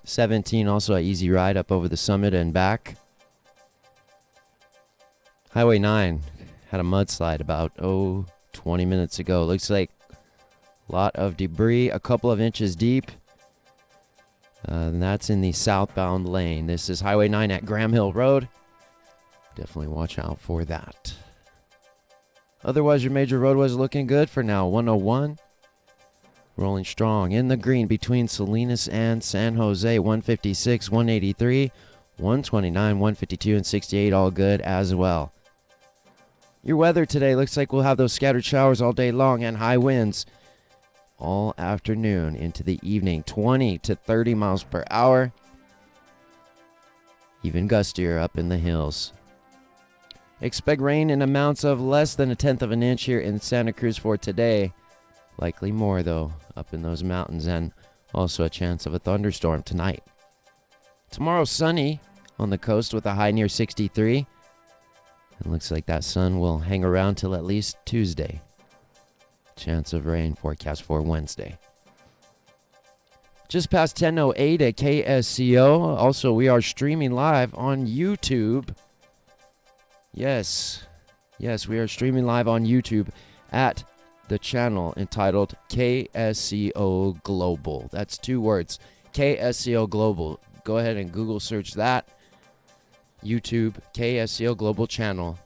17 also an easy ride up over the summit and back. Highway 9 had a mudslide about 20 minutes ago. Looks like a lot of debris, a couple of inches deep. And that's in the southbound lane. This is Highway 9 at Graham Hill Road. Definitely watch out for that. Otherwise, your major roadways are looking good for now. 101, rolling strong in the green between Salinas and San Jose. 156, 183, 129, 152, and 68 all good as well. Your weather today looks like we'll have those scattered showers all day long and high winds all afternoon into the evening. 20 to 30 miles per hour. Even gustier up in the hills. Expect rain in amounts of less than 1/10 of an inch here in Santa Cruz for today. Likely more, though, up in those mountains, and also a chance of a thunderstorm tonight. Tomorrow, sunny on the coast with a high near 63. It looks like that sun will hang around till at least Tuesday. Chance of rain forecast for Wednesday. Just past 10:08 at KSCO. Also, we are streaming live on YouTube. Yes, we are streaming live on YouTube at the channel entitled KSCO Global. That's 2 words, KSCO Global. Go ahead and Google search that. YouTube, KSCO Global channel.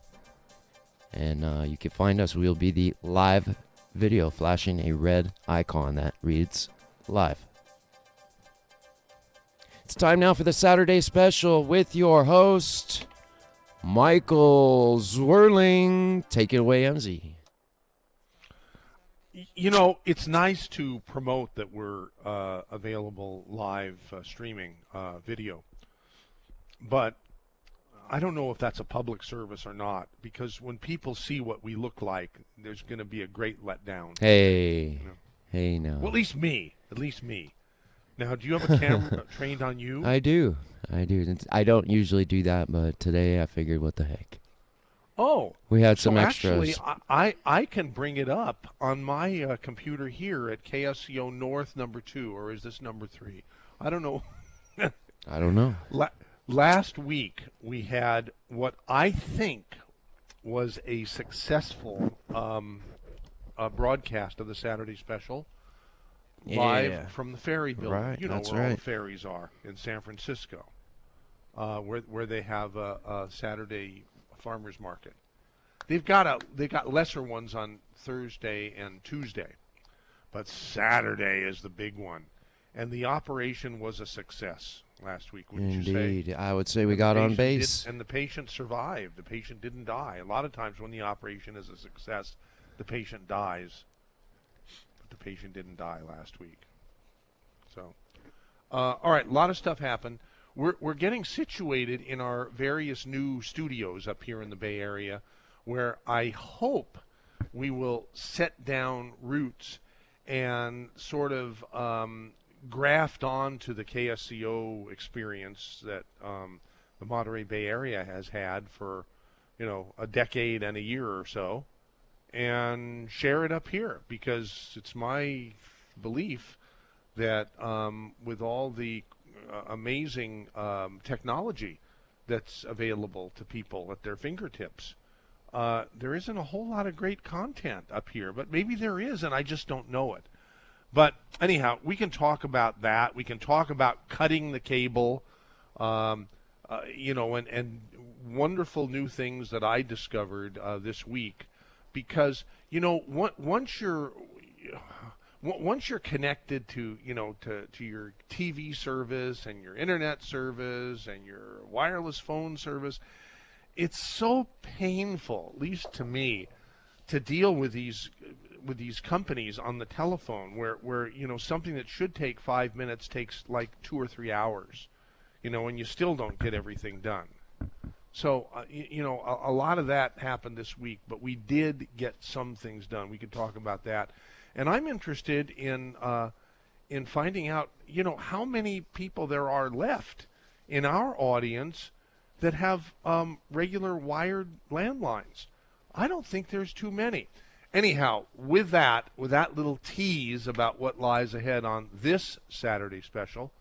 And you can find us. We'll be the live video flashing a red icon that reads live. It's time now for the Saturday special with your host, Michael Zwirling. Take it away, MZ. You know, it's nice to promote that we're available live streaming video. But I don't know if that's a public service or not, because when people see what we look like, there's going to be a great letdown. Hey now. Well, at least me. Now, do you have a camera trained on you? I do. I don't usually do that, but today I figured, what the heck. Oh. We had some extras. Actually, I can bring it up on my computer here at KSCO North number 2, or is this number 3? I don't know. I don't know. Last week, we had what I think was a successful broadcast of the Saturday special live from the ferry building. Right, you know that's where all right. the ferries are in San Francisco, where they have a Saturday farmers market. They've got lesser ones on Thursday and Tuesday, but Saturday is the big one, and the operation was a success last week, wouldn't you say? Indeed. I would say we got on base. And the patient survived. The patient didn't die. A lot of times when the operation is a success, the patient dies. But the patient didn't die last week. So, all right, a lot of stuff happened. We're getting situated in our various new studios up here in the Bay Area, where I hope we will set down roots and sort of graft on to the KSCO experience that the Monterey Bay Area has had for, a decade and a year or so, and share it up here, because it's my belief that with all the amazing technology that's available to people at their fingertips, there isn't a whole lot of great content up here, but maybe there is, and I just don't know it. But anyhow, we can talk about that. We can talk about cutting the cable, and wonderful new things that I discovered this week. Because once you're connected to your TV service and your internet service and your wireless phone service, it's so painful, at least to me, to deal with these companies on the telephone, where something that should take 5 minutes takes like 2 or 3 hours, and you still don't get everything done. So a lot of that happened this week, but we did get some things done. We could talk about that, and I'm interested in finding out how many people there are left in our audience that have regular wired landlines. I don't think there's too many. Anyhow, with that little tease about what lies ahead on this Saturday special,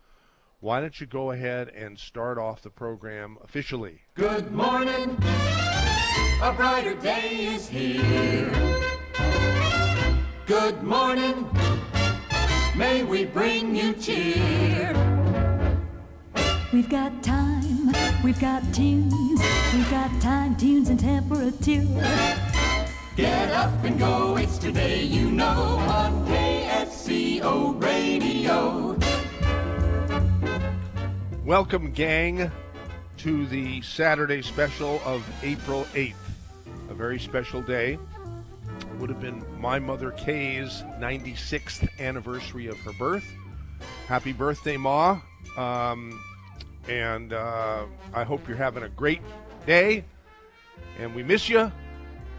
why don't you go ahead and start off the program officially? Good morning, a brighter day is here. Good morning, may we bring you cheer. We've got time, we've got tunes, we've got time, tunes, and temperature. Get up and go, it's today, you know, on KSCO Radio. Welcome, gang, to the Saturday special of April 8th. A very special day. Would have been my mother Kay's 96th anniversary of her birth. Happy birthday, Ma. And I hope you're having a great day. And we miss you.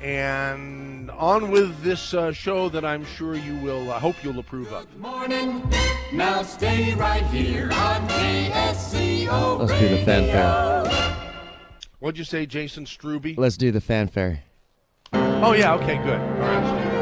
And on with this show that I'm sure you will, I hope you'll approve of. Good morning, now stay right here on KSCO Let's do the fanfare. What'd you say, Jason Struby? Let's do the fanfare. Oh, yeah, okay, good. All right, let's do that.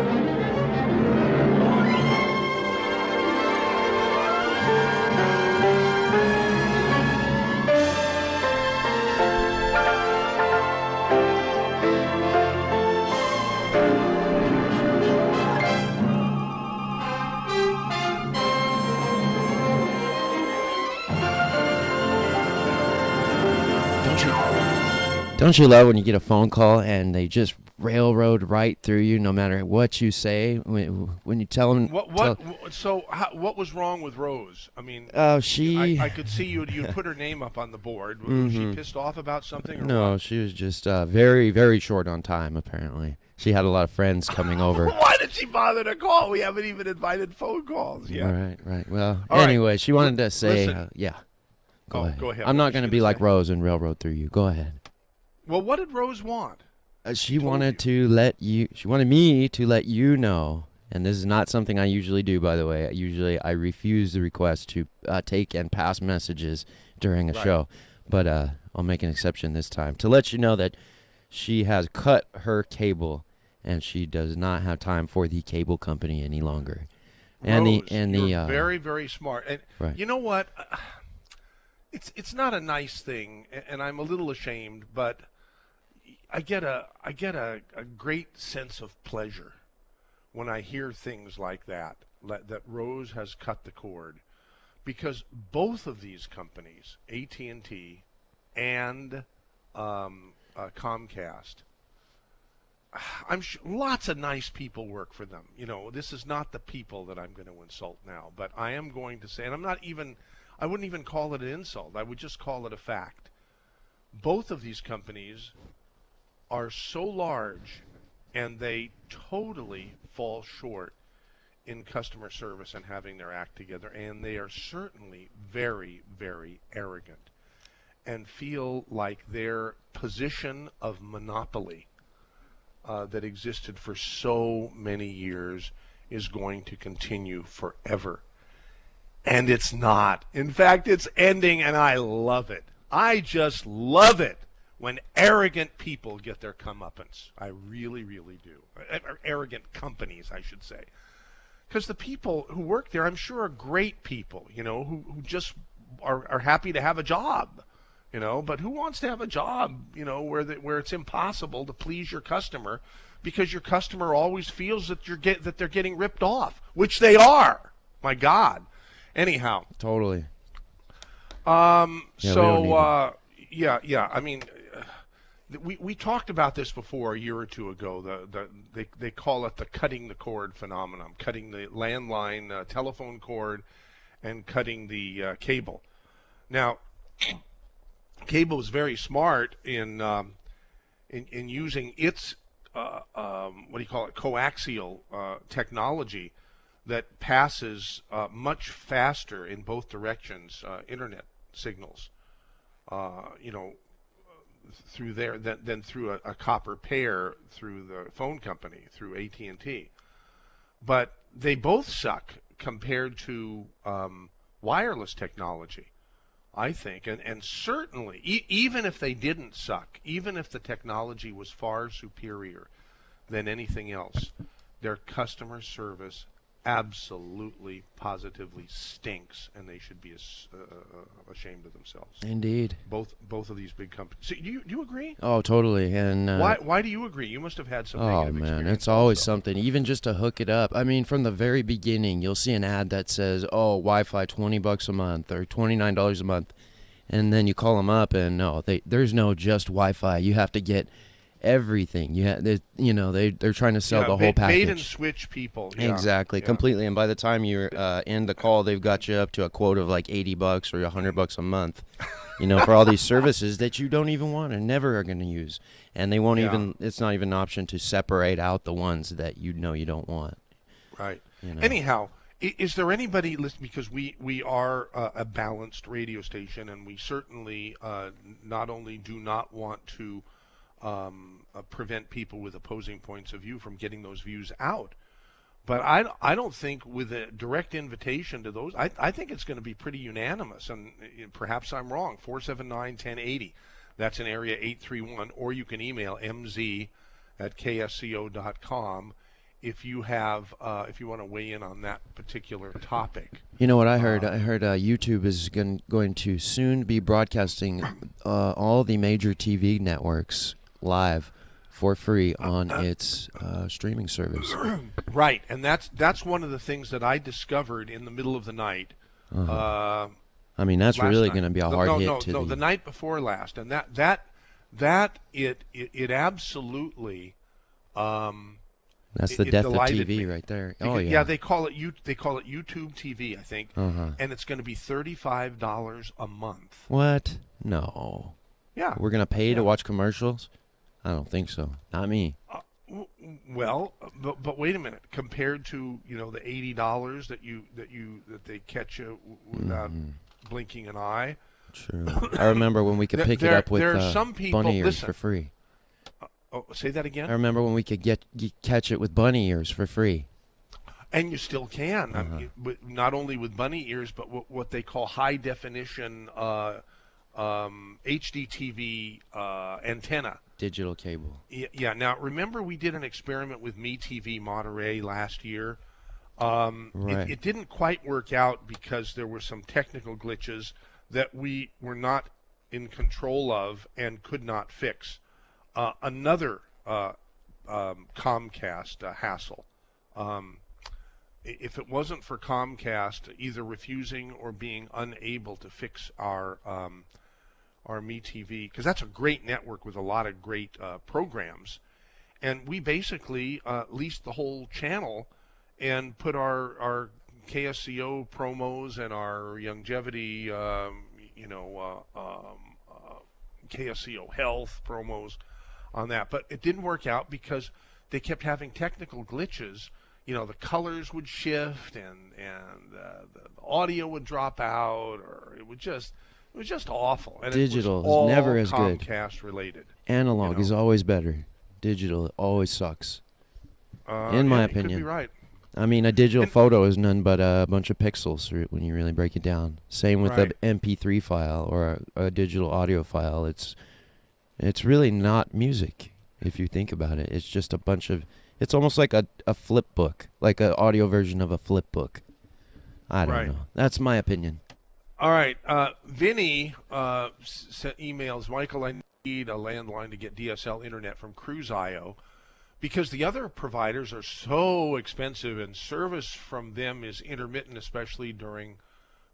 Don't you love when you get a phone call and they just railroad right through you, no matter what you say? When you tell them, What was wrong with Rose? I mean, I could see you'd put her name up on the board. Was she pissed off about something? Or no, what? she was just very, very short on time. Apparently, she had a lot of friends coming over. Why did she bother to call? We haven't even invited phone calls yet. Right. Well, All anyway, right. she wanted to say, Listen. yeah. Go ahead. I'm What not was going to she be gonna like say? Rose and railroad through you. Go ahead. Well, what did Rose want? She wanted me to let you know, and this is not something I usually do, by the way. Usually I refuse the request to take and pass messages during a Right. show, but I'll make an exception this time to let you know that she has cut her cable, and she does not have time for the cable company any longer. Rose, you're very, very smart. And Right. you know what? It's not a nice thing, and I'm a little ashamed, but I get a great sense of pleasure when I hear things like that Rose has cut the cord, because both of these companies, AT&T and Comcast, I'm sure lots of nice people work for them. You know, this is not the people that I'm going to insult now, but I am going to say, and I wouldn't even call it an insult. I would just call it a fact. Both of these companies are so large, and they totally fall short in customer service and having their act together, and they are certainly very, very arrogant and feel like their position of monopoly that existed for so many years is going to continue forever. And it's not. In fact, it's ending, and I love it. I just love it when arrogant people get their comeuppance. I really, really do. Arrogant companies, I should say. Because the people who work there, I'm sure, are great people, you know, who just are happy to have a job, you know. But who wants to have a job, you know, where it's impossible to please your customer because your customer always feels that that they're getting ripped off, which they are. My God. Anyhow. Totally. Yeah, we I mean, we talked about this before a year or two ago. They call it the cutting the cord phenomenon, cutting the landline telephone cord and cutting the cable. Now, cable is very smart in using its coaxial technology that passes much faster in both directions, internet signals, through there than through a copper pair through the phone company, through AT&T. But they both suck compared to wireless technology, I think. And certainly, even if they didn't suck, even if the technology was far superior than anything else, their customer service absolutely, positively stinks, and they should be ashamed of themselves. Indeed. Both of these big companies. So you agree? Oh, totally. And Why do you agree? You must have had some oh negative man, experience it's always also. something. Even just to hook it up. I mean, from the very beginning, you'll see an ad that says, "Oh, Wi-Fi, $20 a month or $29 a month," and then you call them up, and no, there's no just Wi-Fi. You have to get everything. They're trying to sell the whole package. Bait and switch people. Yeah. Exactly, Yeah. completely. And by the time you're end the call, they've got you up to a quote of like $80 or $100 a month. For all these services that you don't even want and never are going to use, and they won't Yeah. even. It's not even an option to separate out the ones that you don't want. Right. You know. Anyhow, is there anybody listening? Because we are a balanced radio station, and we certainly not only do not want to prevent people with opposing points of view from getting those views out, but I don't think with a direct invitation to those, I think it's going to be pretty unanimous, and perhaps I'm wrong. 479-1080, that's an area 831, or you can email mz@ksco.com if you want to weigh in on that particular topic. You know what I heard? I heard YouTube is going to soon be broadcasting all the major TV networks live for free on its streaming service. Right, and that's one of the things that I discovered in the middle of the night. I mean, that's Last really night. going to be a hard hit to the night before last, and that it absolutely. That's the it death of delighted TV me. right there. Because, Oh yeah. they call it YouTube TV, I think, and it's going to be $35 a month. What? No. Yeah. We're going to pay to watch commercials? I don't think so. Not me. Well, but wait a minute. Compared to the $80 that they catch you without blinking an eye. True. I remember when we could pick it up with there are some people, bunny ears listen. for free. Oh, say that again. I remember when we could catch it with bunny ears for free. And you still can. I mean, not only with bunny ears, but what they call high definition HDTV antenna. Digital cable. Yeah. Now, remember we did an experiment with MeTV Monterey last year. Right. It didn't quite work out because there were some technical glitches that we were not in control of and could not fix. Another Comcast hassle. If it wasn't for Comcast either refusing or being unable to fix our MeTV, because that's a great network with a lot of great programs, and we basically leased the whole channel and put our KSCO promos and our longevity, KSCO health promos on that. But it didn't work out because they kept having technical glitches. The colors would shift and the audio would drop out, or it was just awful. And Digital it was all is never as good. Comcast related. Analog is always better. Digital always sucks. In my You opinion. could be right. I mean, a digital photo is none but a bunch of pixels when you really break it down. Same with Right. an MP3 file or a digital audio file. It's really not music if you think about it. It's just a bunch of. It's almost like a flip book, like an audio version of a flip book. I don't know. That's my opinion. All right. Vinny sent emails. Michael, I need a landline to get DSL internet from Cruise.io because the other providers are so expensive and service from them is intermittent, especially during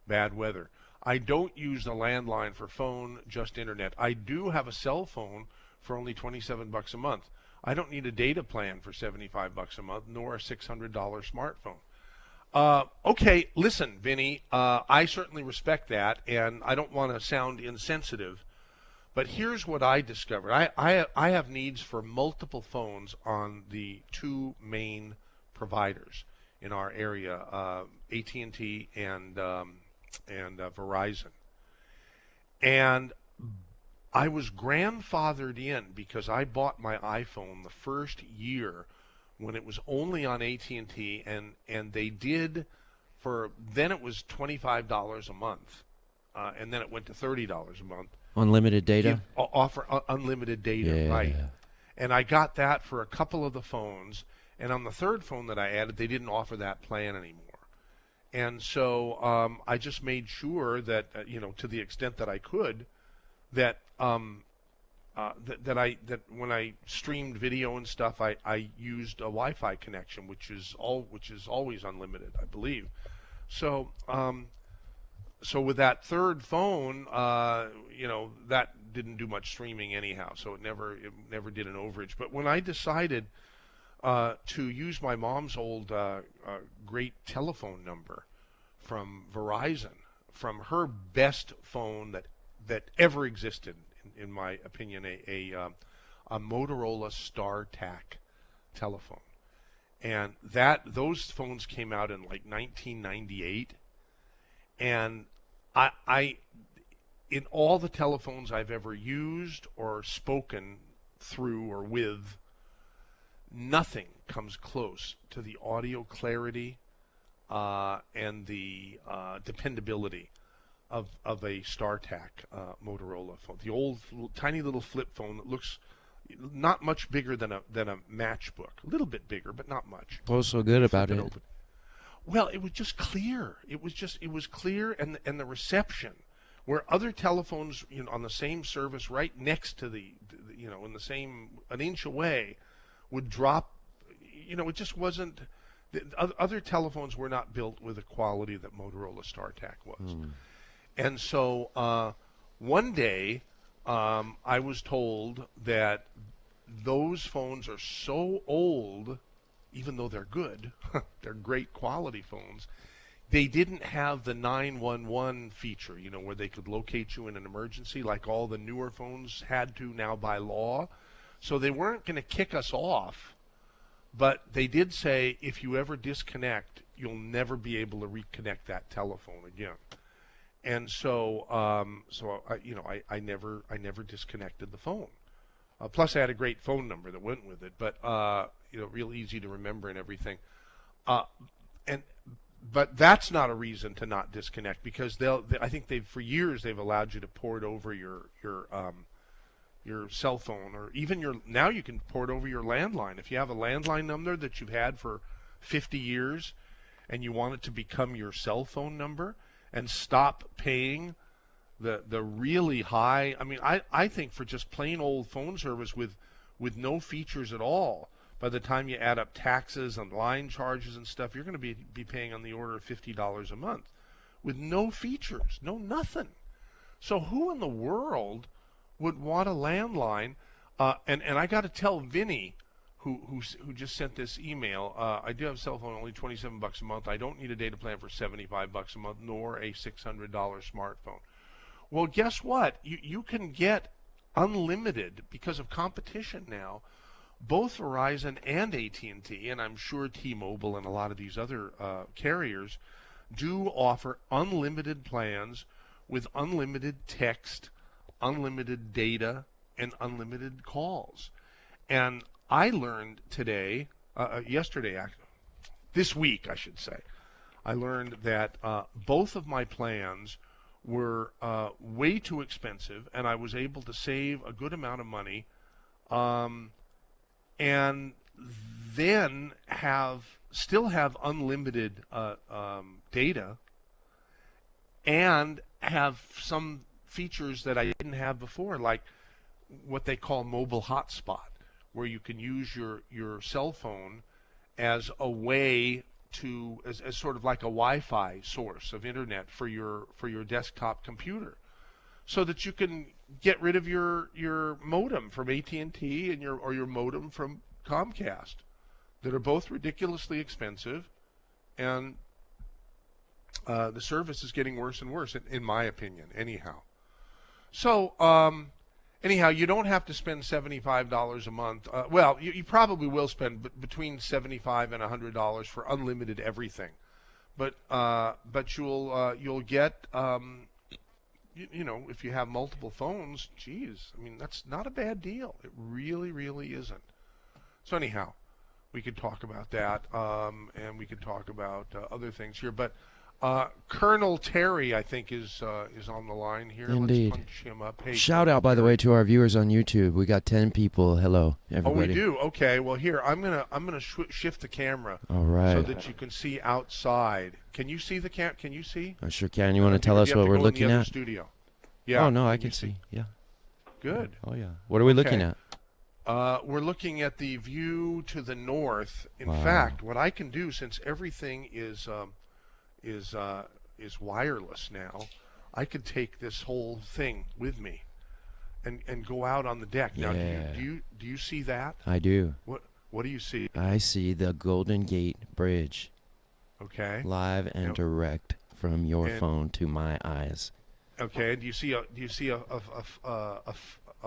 bad weather. I don't use the landline for phone, just internet. I do have a cell phone for only $27 a month. I don't need a data plan for $75 a month, nor a $600 smartphone. Okay, listen, Vinny, I certainly respect that, and I don't want to sound insensitive, but here's what I discovered. I have needs for multiple phones on the two main providers in our area, AT&T and Verizon. And I was grandfathered in because I bought my iPhone the first year when it was only on AT&T, and they did then it was $25 a month, and then it went to $30 a month. Unlimited data? Offer unlimited data, Yeah. right. And I got that for a couple of the phones, And on the third phone that I added, they didn't offer that plan anymore. And so I just made sure that, to the extent that I could, that that when I streamed video and stuff, I used a Wi-Fi connection, which is always unlimited, I believe. So so with that third phone, that didn't do much streaming anyhow, so it never did an overage. But when I decided to use my mom's old great telephone number from Verizon, from her best phone that ever existed, in my opinion, a Motorola StarTAC telephone, and those phones came out in like 1998, and I in all the telephones I've ever used or spoken through or with, nothing comes close to the audio clarity and the dependability of a StarTAC Motorola phone. The old tiny little flip phone that looks not much bigger than a matchbook. A little bit bigger, but not much. What was so good about it? Open. Well, it was just clear. It was clear, and the reception, where other telephones, on the same service right next to in the same, an inch away, would drop. It just wasn't. Other telephones were not built with the quality that Motorola StarTAC was. And so one day I was told that those phones are so old, even though they're good, they're great quality phones, they didn't have the 911 feature, where they could locate you in an emergency like all the newer phones had to now by law. So they weren't going to kick us off, but they did say if you ever disconnect, you'll never be able to reconnect that telephone again. And so, I never disconnected the phone. Plus, I had a great phone number that went with it, but real easy to remember and everything. But that's not a reason to not disconnect, because I think for years they've allowed you to port over your cell phone, or even now you can port over your landline. If you have a landline number that you've had for 50 years, and you want it to become your cell phone number, and stop paying the really high. I mean, I think for just plain old phone service with no features at all, by the time you add up taxes and line charges and stuff, you're going to be paying on the order of $50 a month with no features, nothing. So who in the world would want a landline? And I got to tell Vinny, who just sent this email, I do have a cell phone, only $27 a month. I don't need a data plan for $75 a month, nor a $600 smartphone. Well, guess what? You can get unlimited, because of competition now. Both Verizon and AT&T, and I'm sure T-Mobile and a lot of these other carriers, do offer unlimited plans with unlimited text, unlimited data, and unlimited calls. And I learned this week, I should say, I learned that both of my plans were way too expensive, and I was able to save a good amount of money, and then still have unlimited data, and have some features that I didn't have before, like what they call mobile hotspot, where you can use your cell phone as a way to, as sort of like a Wi-Fi source of internet for your desktop computer, so that you can get rid of your modem from AT&T and your modem from Comcast, that are both ridiculously expensive, and the service is getting worse and worse, in my opinion, anyhow. So anyhow, you don't have to spend $75 a month. Well, you probably will spend between $75 and $100 for unlimited everything, but you'll get if you have multiple phones, geez, I mean, that's not a bad deal. It really, really isn't. So anyhow, we could talk about that, and we could talk about other things here, but Colonel Terry, I think, is on the line here. Indeed. Let's punch him up. Hey, Shout out, by the way, to our viewers on YouTube. We got 10 people. Hello, Oh, everybody. we do. Okay. Well, here I'm gonna shift the camera All right. so that you can see outside. Can you see the Can you see? I sure can. You want to tell You us have what to we're go in looking the other at? Studio. Yeah. Oh, no, I you can see. Yeah. Good. Oh, yeah. What are we looking Okay. at? We're looking at the view to the north. In Wow. fact, what I can do, since everything is wireless now, I could take this whole thing with me, and go out on the deck. Now, Yeah. do you see that? I do. What do you see? I see the Golden Gate Bridge Okay. live and Yep. direct from your And- phone to my eyes. Okay. Do you see a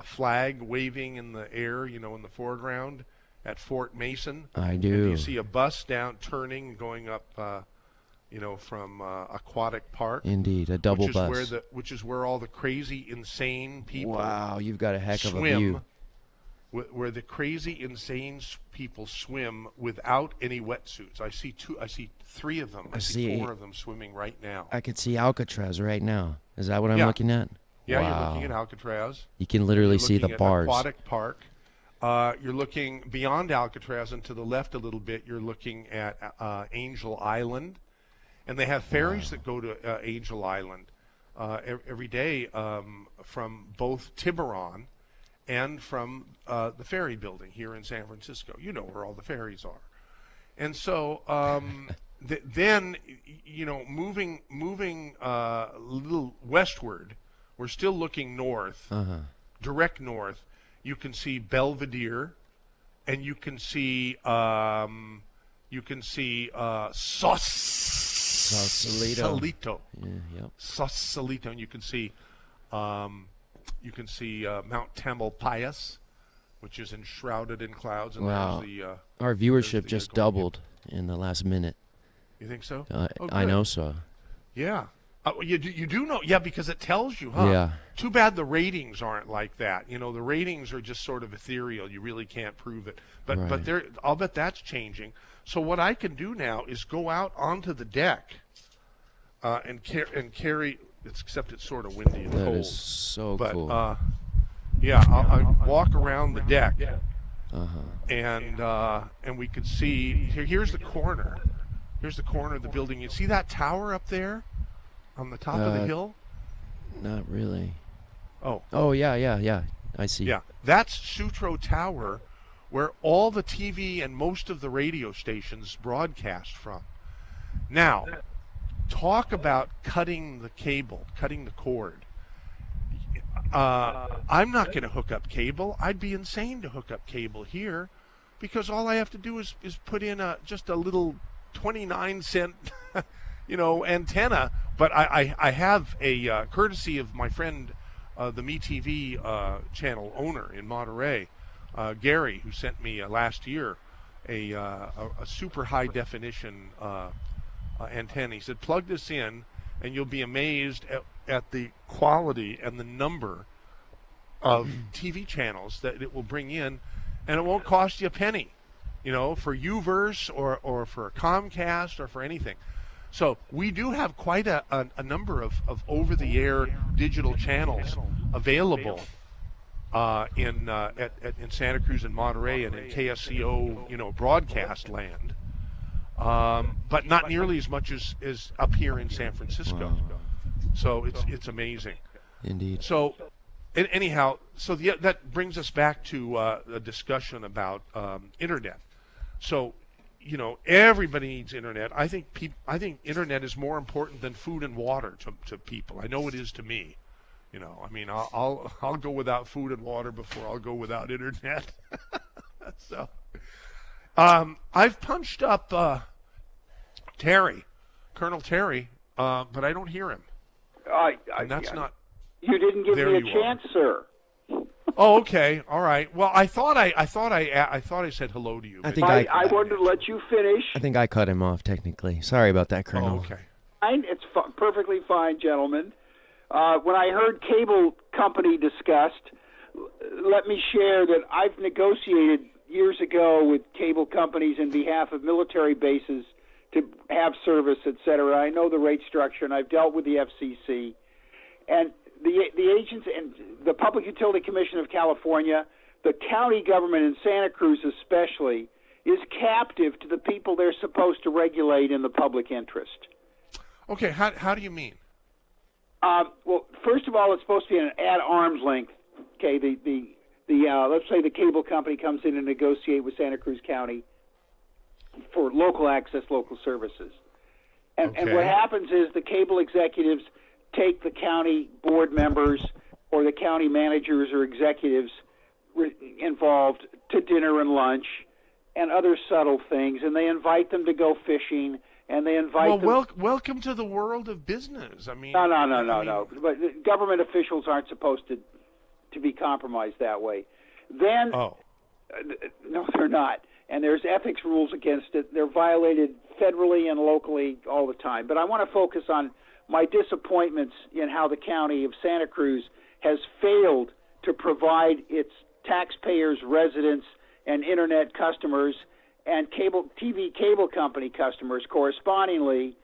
flag waving in the air? In the foreground at Fort Mason. I And do do. you see a bus turning, going up? From Aquatic Park. Indeed, a double which is bus. which is where all the crazy, insane people Wow, you've got a heck of a swim. view. Where the crazy, insane people swim without any wetsuits. I see three of them. I see see- four of them swimming right now. I could see Alcatraz right now. Is that what I'm Yeah. looking at? Yeah, wow. you're looking at Alcatraz. You can literally You're see the looking at bars. Aquatic Park. You're looking beyond Alcatraz and to the left a little bit. You're looking at Angel Island. And they have ferries that go to Angel Island every day from both Tiburon and from the ferry building here in San Francisco. You know where all the ferries are. And so then, moving a little westward, we're still looking north, direct north. You can see Belvedere, and you can see Sausalito. Yeah, yep. Sausalito, and you can see Mount Tamalpais, which is enshrouded in clouds. And Wow. there's Our viewership the, just Golden doubled in the last minute. you think so? I good. know so. Yeah. You do know, yeah, because it tells you, huh? Yeah. Too bad the ratings aren't like that. The ratings are just sort of ethereal. You really can't prove it. But Right. I'll bet that's changing. So what I can do now is go out onto the deck and carry. Except it's sort of windy and That cold. is so But cool. I'll walk around the deck, Uh-huh. and we could see. Here's the corner. Here's the corner of the building. You see that tower up there, on the top of the hill? Not really. Oh, Oh, yeah. I see. yeah. That's Sutro Tower, where all the TV and most of the radio stations broadcast from. Now, talk about cutting the cable, cutting the cord. I'm not going to hook up cable. I'd be insane to hook up cable here, because all I have to do is put in just a little 29-cent, antenna. But I have a courtesy of my friend, the MeTV channel owner in Monterey, Gary, who sent me last year a super high definition antenna. He said, plug this in, and you'll be amazed at the quality and the number of TV channels that it will bring in, and it won't cost you a penny, for UVerse or for Comcast or for anything. So we do have quite a number of over-the-air digital channels available in Santa Cruz and Monterey and in KSCO, broadcast land. But not nearly as much as up here in San Francisco. So it's amazing. Indeed. So anyhow, that brings us back to a discussion about internet. So, everybody needs internet. I think internet is more important than food and water to people. I know it is to me. I'll go without food and water before I'll go without internet. So, I've punched up Colonel Terry, but I don't hear him. And that's not. You didn't give There me a you are. chance, sir. Oh, okay, all right. Well, I thought I said hello to you. I but- think I wanted to let you finish. I think I cut him off technically. Sorry about that, Colonel. Oh, okay. Fine. It's perfectly fine, gentlemen. When I heard cable company discussed, let me share that I've negotiated years ago with cable companies in behalf of military bases to have service, et cetera. I know the rate structure, and I've dealt with the FCC. And the agents and the Public Utility Commission of California, the county government in Santa Cruz especially, is captive to the people they're supposed to regulate in the public interest. Okay, how do you mean? Well, first of all, it's supposed to be at arm's length. Okay, let's say the cable company comes in and negotiate with Santa Cruz County for local access, local services. And what happens is the cable executives take the county board members or the county managers or executives involved to dinner and lunch and other subtle things, and they invite them to go fishing, and they invite them... welcome to the world of business. I mean... No. But government officials aren't supposed to be compromised that way. Then... Oh. No, they're not. And there's ethics rules against it. They're violated federally and locally all the time. But I want to focus on my disappointments in how the county of Santa Cruz has failed to provide its taxpayers, residents, and internet customers and TV cable company customers correspondingly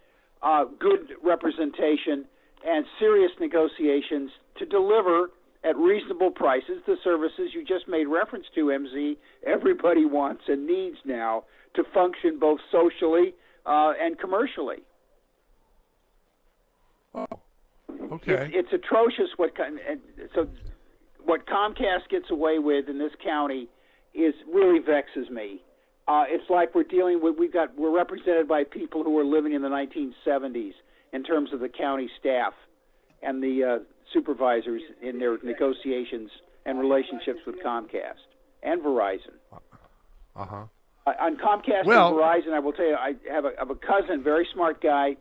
good representation and serious negotiations to deliver at reasonable prices the services you just made reference to, MZ, everybody wants and needs now to function both socially and commercially. Oh, okay. It's atrocious what Comcast gets away with in this county really vexes me. It's like we're dealing with we're represented by people who were living in the 1970s in terms of the county staff and the supervisors in their negotiations and relationships with Comcast and Verizon. Uh-huh. On Comcast and Verizon, I will tell you, I have a cousin, very smart guy,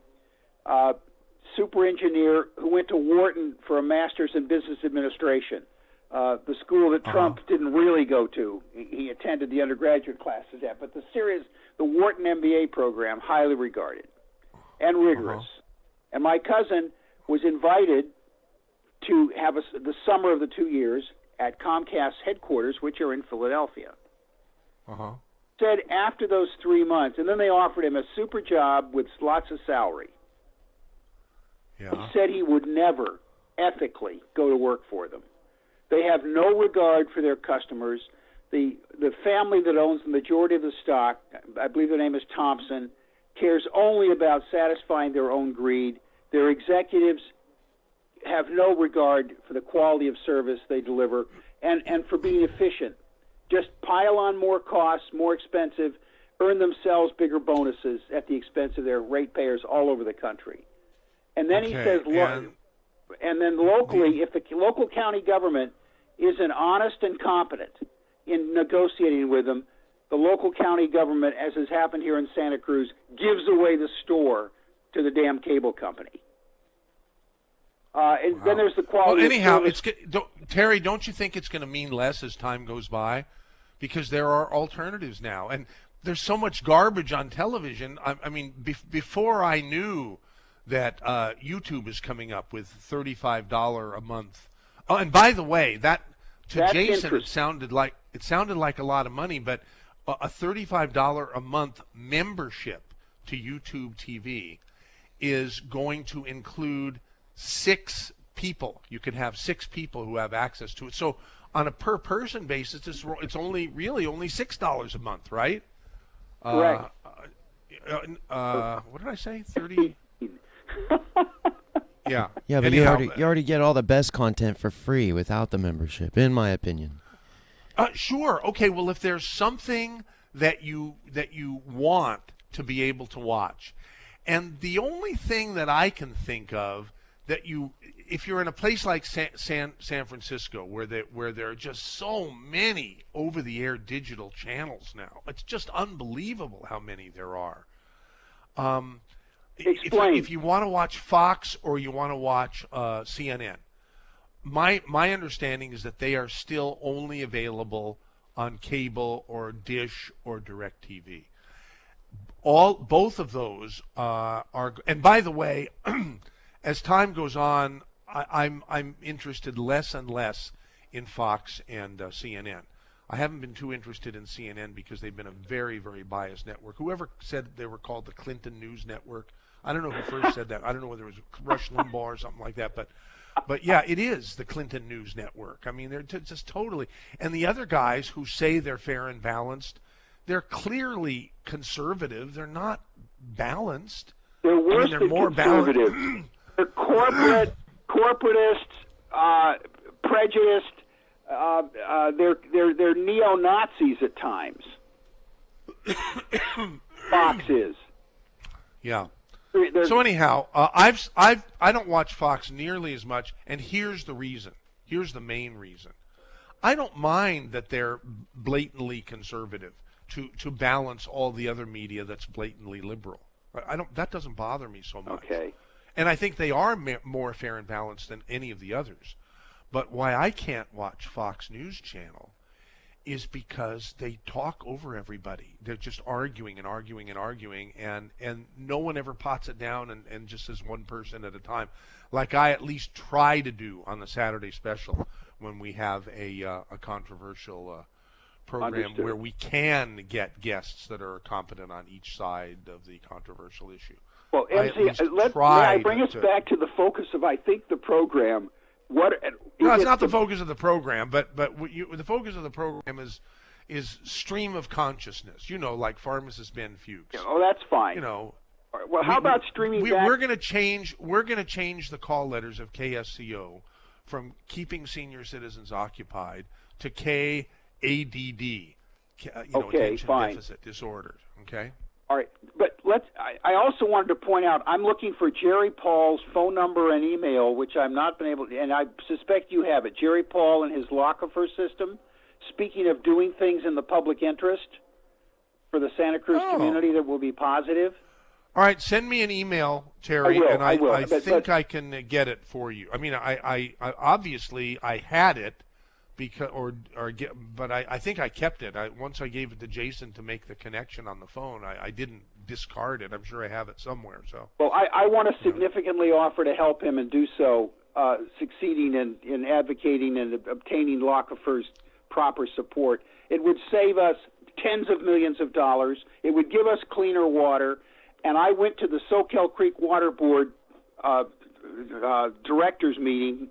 super engineer, who went to Wharton for a master's in business administration, the school that Trump didn't really go to. He attended the undergraduate classes at, but the Wharton MBA program, highly regarded and rigorous. And my cousin was invited to have the summer of the 2 years at Comcast headquarters, which are in Philadelphia. Said after those 3 months, and then they offered him a super job with lots of salary. Yeah. He said he would never ethically go to work for them. They have no regard for their customers. The family that owns the majority of the stock, I believe their name is Thompson, cares only about satisfying their own greed. Their executives have no regard for the quality of service they deliver and for being efficient. Just pile on more costs, more expensive, earn themselves bigger bonuses at the expense of their ratepayers all over the country. And then he says, and then locally, if the local county government isn't honest and competent in negotiating with them, the local county government, as has happened here in Santa Cruz, gives away the store to the damn cable company. And then there's the quality. Well, anyhow, of service. Terry, don't you think it's going to mean less as time goes by? Because there are alternatives now, and there's so much garbage on television. I mean, before I knew that YouTube is coming up with $35 a month. Oh, and by the way, that's Jason, it sounded like a lot of money, but a $35 a month membership to YouTube TV is going to include 6 people. You can have 6 people who have access to it. So on a per person basis, it's only $6 a month, right? Correct. What did I say? 30. Yeah. Yeah, but anyhow, you already get all the best content for free without the membership, in my opinion. Sure. Okay. Well, if there's something that you want to be able to watch, and the only thing that I can think of that if you're in a place like San Francisco, where there are just so many over-the-air digital channels now, it's just unbelievable how many there are. If you want to watch Fox or you want to watch CNN, my understanding is that they are still only available on cable or Dish or DirecTV. Both of those are. And by the way, as time goes on, I'm interested less and less in Fox and CNN. I haven't been too interested in CNN because they've been a very, very biased network. Whoever said they were called the Clinton News Network, I don't know who first said that. I don't know whether it was Rush Limbaugh or something like that, but yeah, it is the Clinton News Network. I mean, they're just totally. And the other guys who say they're fair and balanced, they're clearly conservative. They're not balanced. They're worse they're than more conservative. balanced. They're corporatists, prejudiced. They're neo-Nazis at times. Fox is. Yeah. They're- So anyhow, I don't watch Fox nearly as much, and here's the reason. Here's the main reason. I don't mind that they're blatantly conservative to balance all the other media that's blatantly liberal. I don't. That doesn't bother me so much. Okay. And I think they are more fair and balanced than any of the others. But why I can't watch Fox News Channel is because they talk over everybody. They're just arguing and arguing and arguing, and no one ever pots it down and just says one person at a time, like I at least try to do on the Saturday special when we have a controversial program Understood. where we can get guests that are competent on each side of the controversial issue. Well, I at MC, least may try I bring us to- back to the focus of, I think, the program. No, it's not the focus of the program, but the focus of the program is stream of consciousness. You know, like pharmacist Ben Fuchs. Oh, that's fine. You know. Well, how about streaming back? We're going to change the call letters of KSCO from keeping senior citizens occupied to KADD. Okay, attention fine. deficit disorder. Okay. All right, but I also wanted to point out, I'm looking for Jerry Paul's phone number and email, which I've not been able to, and I suspect you have it. Jerry Paul and his Lockefer system. Speaking of doing things in the public interest for the Santa Cruz community that will be positive. All right, send me an email, Terry, I will, and I will. I But- think I can get it for you. I mean, I obviously I had it because but I think I kept it. Once I gave it to Jason to make the connection on the phone, I didn't discard it. I'm sure I have it somewhere. So Well, I want to significantly offer to help him and do so, succeeding in advocating and obtaining Lockefer's proper support. It would save us tens of millions of dollars. It would give us cleaner water. And I went to the Soquel Creek Water Board directors meeting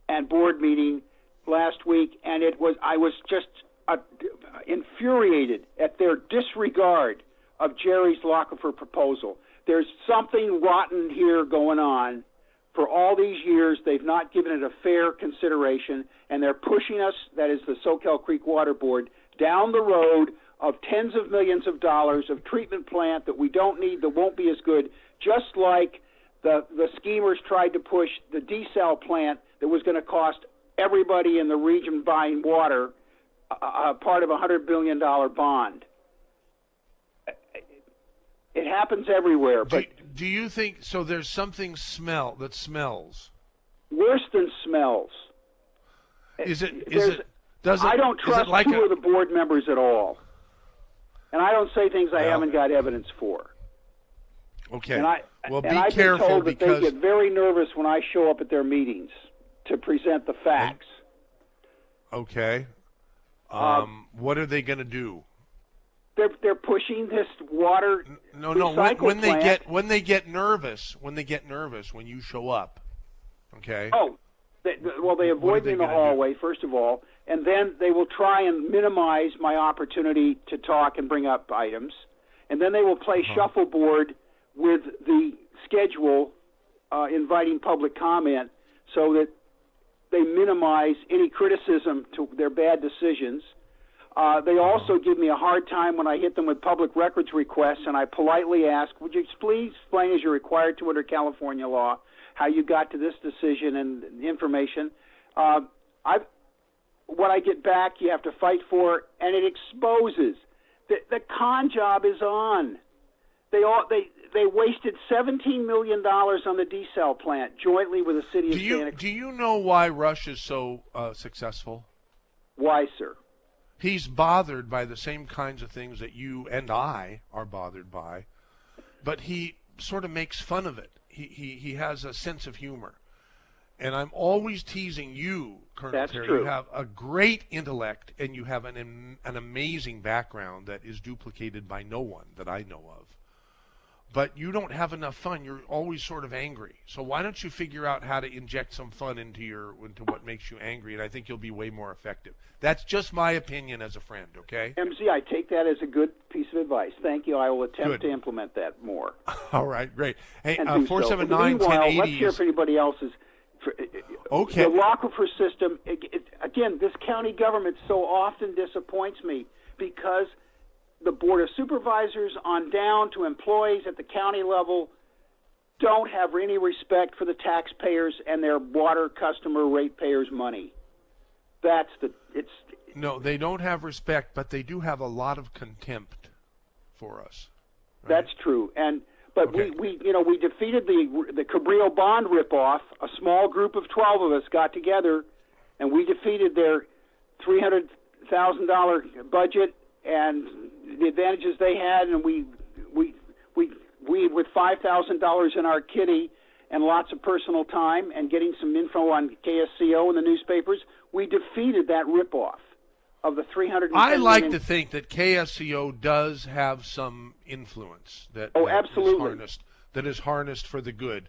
and board meeting last week, and I was just infuriated at their disregard of Jerry's Lockefer proposal. There's something rotten here going on. For all these years, they've not given it a fair consideration, and they're pushing us, that is the Soquel Creek Water Board, down the road of tens of millions of dollars of treatment plant that we don't need, that won't be as good, just like the schemers tried to push the desal plant that was going to cost everybody in the region buying water part of a $100 billion bond. It happens everywhere, but do you think so? There's something that smells. worse than smells. Does I it don't is it trust like two of the board members at all, and I don't say things I Well, haven't got evidence for. Okay. And Well, be I've careful been told that because they get very nervous when I show up at their meetings to present the facts. okay. What are they going to do? They're pushing this water. No. recycle When they plant. get nervous, when you show up, okay. Oh, they avoid me in the gonna do? hallway, first of all, and then they will try and minimize my opportunity to talk and bring up items, and then they will play shuffleboard with the schedule, inviting public comment, so that they minimize any criticism to their bad decisions. They also give me a hard time when I hit them with public records requests, and I politely ask, would you please explain, as you're required to under California law, how you got to this decision and information. What I get back, you have to fight for, and it exposes. The con job is on. They wasted $17 million on the desal plant jointly with the city of Santa Cruz. Do you know why Rush is so successful? Why, sir? He's bothered by the same kinds of things that you and I are bothered by, but he sort of makes fun of it. He has a sense of humor. And I'm always teasing you, Colonel That's Terry. true. You have a great intellect, and you have an amazing background that is duplicated by no one that I know of. But you don't have enough fun. You're always sort of angry. So why don't you figure out how to inject some fun into what makes you angry, and I think you'll be way more effective. That's just my opinion as a friend, okay? MZ, I take that as a good piece of advice. Thank you. I will attempt Good. to implement that more. All right, great. Hey, And do so. 479 Meanwhile, 1080 let's hear if anybody else is. Okay. The Lockefer system, again, this county government so often disappoints me because the Board of Supervisors on down to employees at the county level don't have any respect for the taxpayers and their water customer ratepayers' money. No, they don't have respect, but they do have a lot of contempt for us. Right? That's true. But Okay. we defeated the Cabrillo bond ripoff. A small group of 12 of us got together, and we defeated their $300,000 budget and the advantages they had. And we with $5,000 in our kitty and lots of personal time and getting some info on KSCO in the newspapers, we defeated that ripoff of the 310 I like million. to think that KSCO does have some influence that, Oh, that absolutely. is harnessed for the good.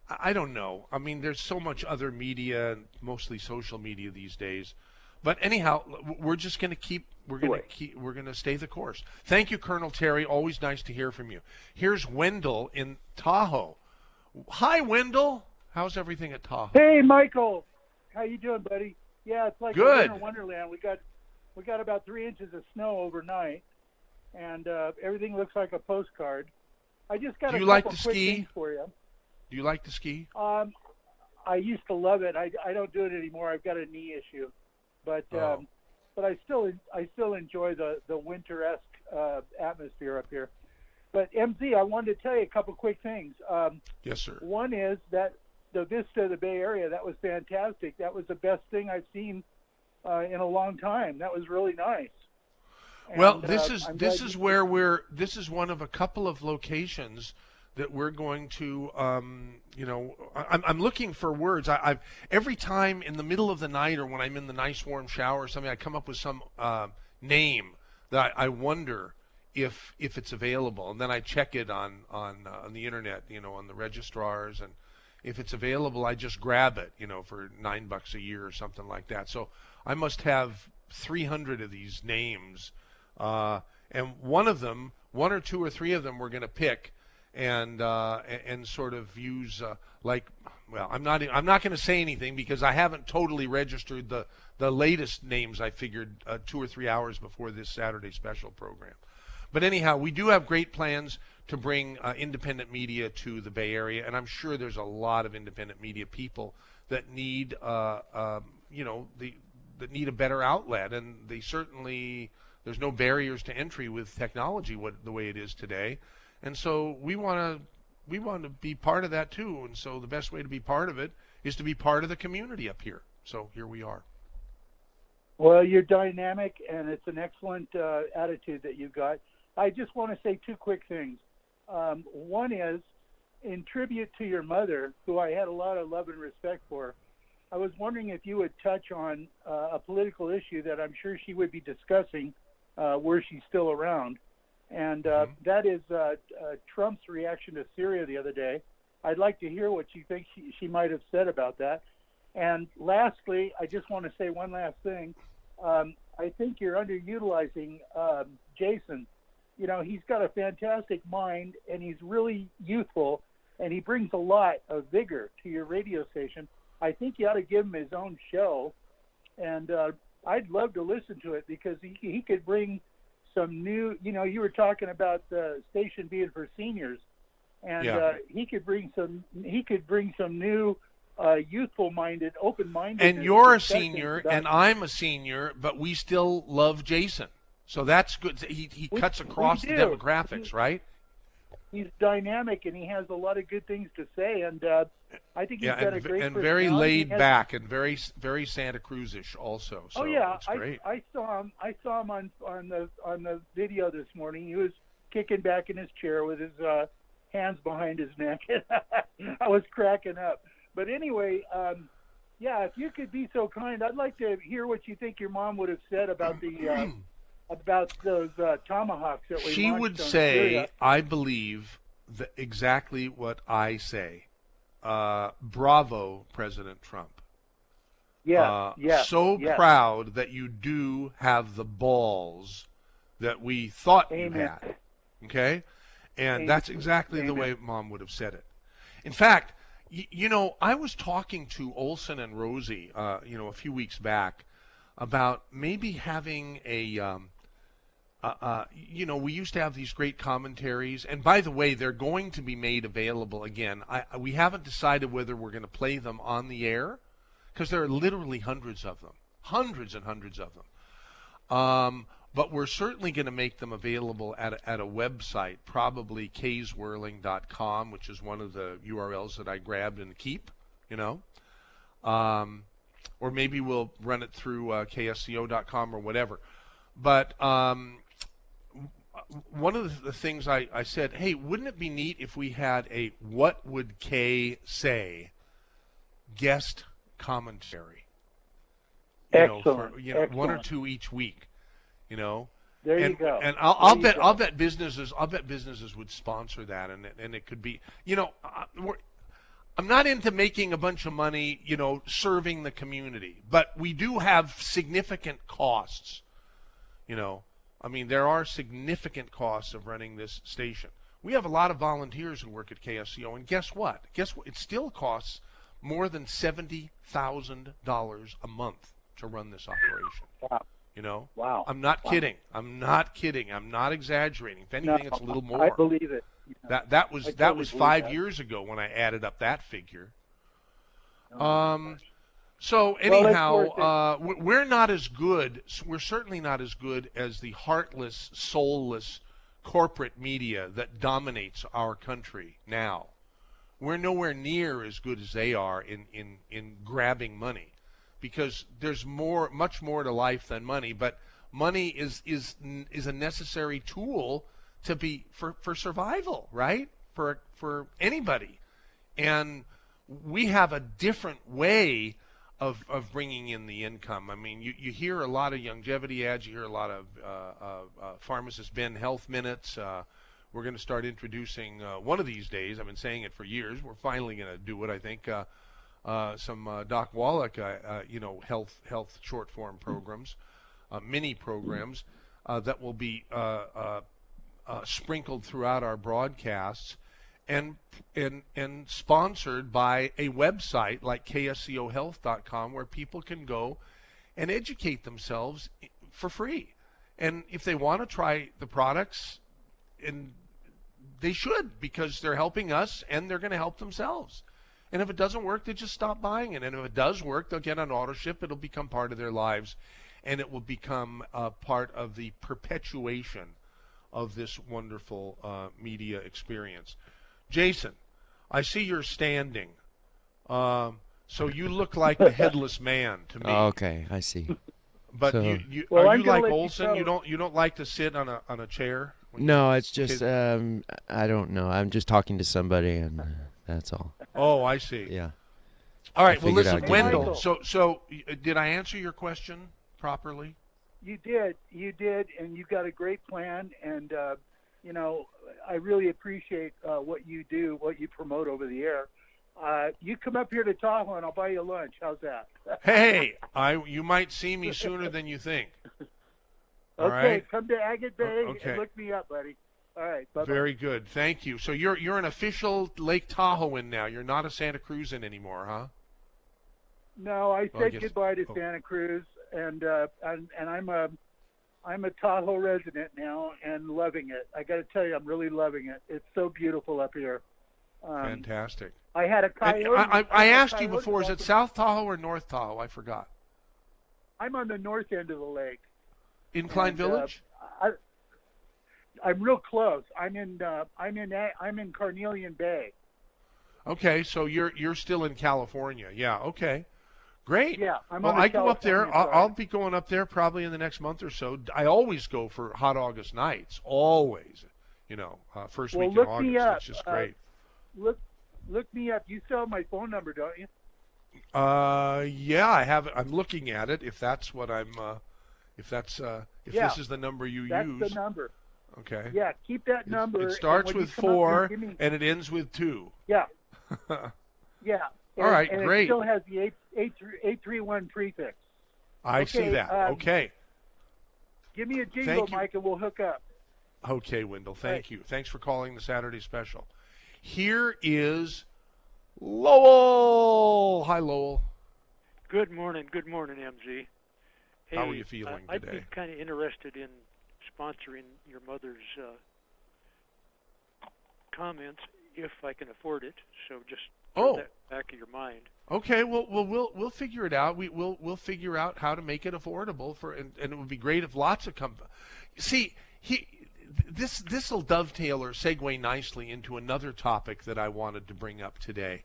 I don't know. I mean, there's so much other media, mostly social media these days. But anyhow, we're just going to keep. We're going to stay the course. Thank you, Colonel Terry. Always nice to hear from you. Here's Wendell in Tahoe. Hi, Wendell. How's everything at Tahoe? Hey, Michael. How you doing, buddy? Yeah, it's like Good. a winter wonderland. We got about 3 inches of snow overnight, and everything looks like a postcard. I just got Do a you couple like to quick ski? things for you. Do you like to ski? I used to love it. I don't do it anymore. I've got a knee issue, but Oh. but I still enjoy the winter-esque atmosphere up here. But MZ, I wanted to tell you a couple quick things. Yes, sir. One is that the vista of the Bay Area, that was fantastic. That was the best thing I've seen in a long time. That was really nice. Well, And, this I'm is glad you- where this is one of a couple of locations that we're going to I'm looking for words. I've every time in the middle of the night or when I'm in the nice warm shower or something, I come up with some name that I wonder if it's available, and then I check it on the internet, on the registrars, and if it's available, I just grab it, for $9 a year or something like that. So I must have 300 of these names, and one or two or three of them we're going to pick and sort of use I'm not going to say anything because I haven't totally registered the latest names I figured 2 or 3 hours before this Saturday special program. But anyhow, we do have great plans to bring independent media to the Bay Area, and I'm sure there's a lot of independent media people that need that need a better outlet, and there's no barriers to entry with technology the way it is today, and so we want to be part of that too. And so the best way to be part of it is to be part of the community up here. So here we are. Well, you're dynamic, and it's an excellent attitude that you've got. I just want to say two quick things. One is, in tribute to your mother, who I had a lot of love and respect for, I was wondering if you would touch on a political issue that I'm sure she would be discussing were she still around. And that is Trump's reaction to Syria the other day. I'd like to hear what you think she might have said about that. And lastly, I just want to say one last thing. I think you're underutilizing Jason. He's got a fantastic mind, and he's really youthful, and he brings a lot of vigor to your radio station. I think you ought to give him his own show, and I'd love to listen to it because he could bring some new, you were talking about the station being for seniors, and he could bring some new youthful-minded, open-minded. And you're a senior, and I'm a senior, but we still love Jason. So that's good. He cuts across the demographics, right? He's dynamic, and he has a lot of good things to say, and I think he's got a great and very personality. laid back and very very Santa Cruz-ish also. So it's great. I saw him on the video this morning. He was kicking back in his chair with his hands behind his neck. I was cracking up. But anyway, Yeah, if you could be so kind, I'd like to hear what you think your mom would have said about the about those tomahawks that we She launched would on say, Syria. I believe exactly what I say. Bravo, President Trump. Yes, yes, So yes. proud that you do have the balls that we thought you Amen. had. Okay? And Amen. that's exactly the Amen. way Mom would have said it. In fact, you know, I was talking to Olson and Rosie, a few weeks back about maybe having a, we used to have these great commentaries, and by the way, they're going to be made available again. We haven't decided whether we're going to play them on the air, because there are literally hundreds of them, hundreds and hundreds of them. But we're certainly going to make them available at a website, probably kswirling.com, which is one of the URLs that I grabbed and keep, or maybe we'll run it through ksco.com or whatever. But one of the things I said, hey, wouldn't it be neat if we had a What Would Kay Say guest commentary? Excellent. For one or Excellent. two each week. There and, you go. And I'll There you bet go. I'll bet businesses would sponsor that, and it could be, I'm not into making a bunch of money, serving the community, but we do have significant costs. There are significant costs of running this station. We have a lot of volunteers who work at KSCO, and guess what? It still costs more than $70,000 a month to run this operation. Wow. Wow. I'm not kidding. I'm not kidding. I'm not exaggerating. If anything, it's a little more. I believe it. That was I totally was believe 5 that. years ago when I added up that figure. Oh, So it's anyhow, we're not as good. We're certainly not as good as the heartless, soulless corporate media that dominates our country now. We're nowhere near as good as they are in grabbing money, because there's much more to life than money. But money is a necessary tool to be for survival, right? For anybody, and we have a different way of bringing in the income. You hear a lot of longevity ads. You hear a lot of pharmacist Ben health minutes. We're going to start introducing one of these days. I've been saying it for years. We're finally going to do it, I think. Some Doc Wallach, health short form programs, mini programs that will be sprinkled throughout our broadcasts, and sponsored by a website like kscohealth.com, where people can go and educate themselves for free. And if they want to try the products, and they should, because they're helping us and they're going to help themselves. And if it doesn't work, they just stop buying it. And if it does work, they'll get an auto ship. It'll become part of their lives, and it will become part of the perpetuation of this wonderful media experience. Jason, I see you're standing. So you look like the headless man to me. Oh, okay, I see. But So- Well, are I'm you gonna like let you Olson? go. You don't like to sit on a chair? when No, you- it's just Okay. I don't know. I'm just talking to somebody, and that's all. Oh, I see. Yeah. All right. I Well, figured listen, I'd give Wendell. you- So did I answer your question properly? You did, and you've got a great plan, and I really appreciate what you do, what you promote over the air. You come up here to Tahoe, and I'll buy you lunch. How's that? Hey, you might see me sooner than you think. All Okay, right. come to Agate Bay Okay. and look me up, buddy. All right, bye-bye. Very good. Thank you. So you're an official Lake Tahoean now. You're not a Santa Cruzan anymore, huh? No, I Well, I said guess- goodbye to oh. Santa Cruz, and I'm a Tahoe resident now and loving it. I got to tell you, I'm really loving it. It's so beautiful up here. Fantastic. I had a And coyote. I had a asked you coyote before, is walk- it South Tahoe or North Tahoe? I forgot. I'm on the north end of the lake. Incline And, Village? I'm real close. I'm in Carnelian Bay. Okay, so you're still in California. Yeah, okay. Great. Yeah, I'm Well, on the I go up there. California I'll side. be going up there probably in the next month or so. I always go for Hot August nights. Always. First Well, week in look me August. up. It's just great. Look me up. You still have my phone number, don't you? Yeah, I have it. I'm looking at it. If that's what I'm, if that's, if Yeah, this is the number you That's use. the number. Okay. Yeah, keep that number. It and starts when you with come up here, 4 give me- and it ends with 2. Yeah, yeah. All right, and great. it still has the 831 prefix. I see Okay, that. Okay. Give me a jingle, Thank you. Mike, and we'll hook up. Okay, Wendell. Thank Right. you. Thanks for calling the Saturday special. Here is Lowell. Hi, Lowell. Good morning, MZ. Hey, How are you feeling I'd today? be kind of interested in sponsoring your mother's comments if I can afford it. So just throw that back of your mind. Okay. Well, we'll figure it out. We'll figure out how to make it affordable and it would be great if lots of See, this will dovetail or segue nicely into another topic that I wanted to bring up today,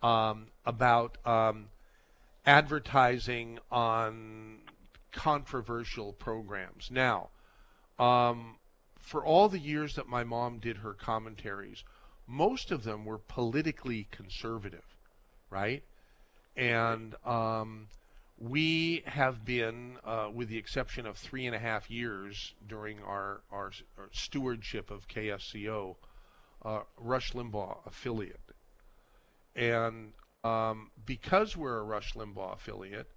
about advertising on controversial programs. Now, for all the years that my mom did her commentaries, most of them were politically conservative, right? And we have been, with the exception of 3.5 years during our stewardship of KSCO, Rush Limbaugh affiliate. And because we're a Rush Limbaugh affiliate,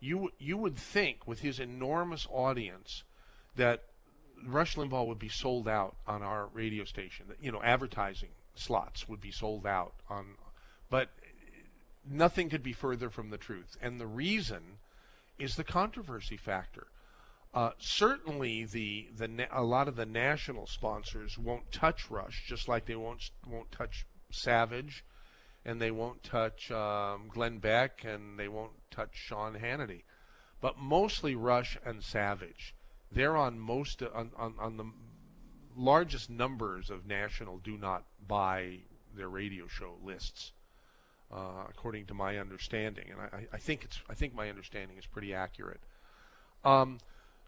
you would think with his enormous audience that Rush Limbaugh would be sold out on our radio station. You know, advertising slots would be sold out on, but nothing could be further from the truth. And the reason is the controversy factor. Certainly, a lot of the national sponsors won't touch Rush, just like they won't touch Savage, and they won't touch Glenn Beck, and they won't touch Sean Hannity. But mostly Rush and Savage. They're on on the largest numbers of national do not buy their radio show lists, according to my understanding, and I think my understanding is pretty accurate.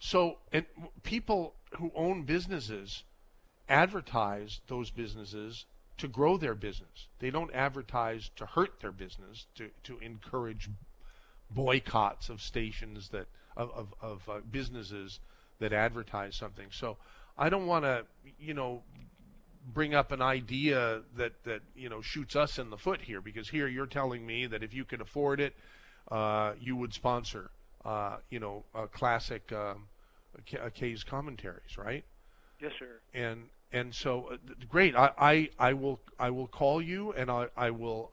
So, and people who own businesses advertise those businesses to grow their business. They don't advertise to hurt their business, to encourage boycotts of stations that of businesses that advertise something. So I don't want to, bring up an idea that shoots us in the foot here, because here you're telling me that if you could afford it, you would sponsor, a classic K's commentaries, right? Yes, sir. And so great. I will call you, and I will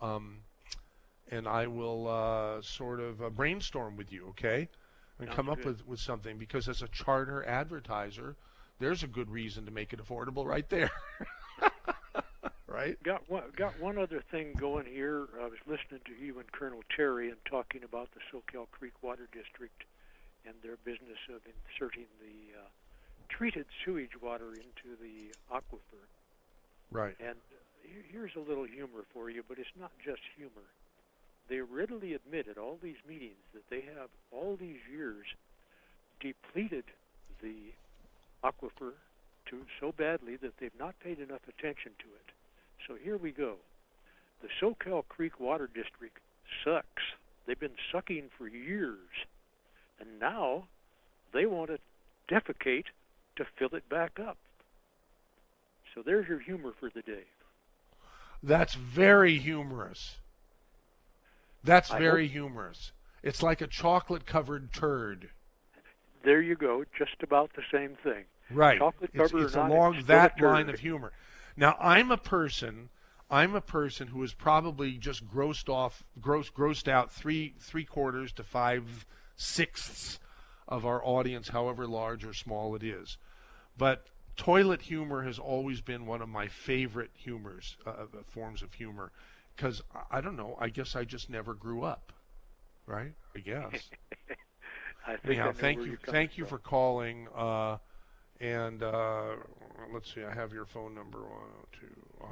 sort of brainstorm with you, okay? And Sounds come up good. with something, because as a charter advertiser, there's a good reason to make it affordable right there. Right? Got one other thing going here. I was listening to you and Colonel Terry and talking about the Soquel Creek Water District and their business of inserting the treated sewage water into the aquifer. Right. And here's a little humor for you, but it's not just humor. They readily admit at all these meetings that they have all these years depleted the aquifer so badly that they've not paid enough attention to it. So here we go. The Soquel Creek Water District sucks. They've been sucking for years. And now they want to defecate to fill it back up. So there's your humor for the day. That's very humorous. That's very humorous. It's like a chocolate-covered turd. There you go. Just about the same thing. Right. Chocolate It's cover or not, along it's still a that line turd. of humor. Now, I'm a person who is probably just grossed out three quarters to 5/6 of our audience, however large or small it is. But toilet humor has always been one of my favorite forms of humor, because I don't know. I guess I just never grew up, right? I guess. I think Anyhow, I know thank where you, you're coming for from. calling. And let's see, I have your phone number. 102.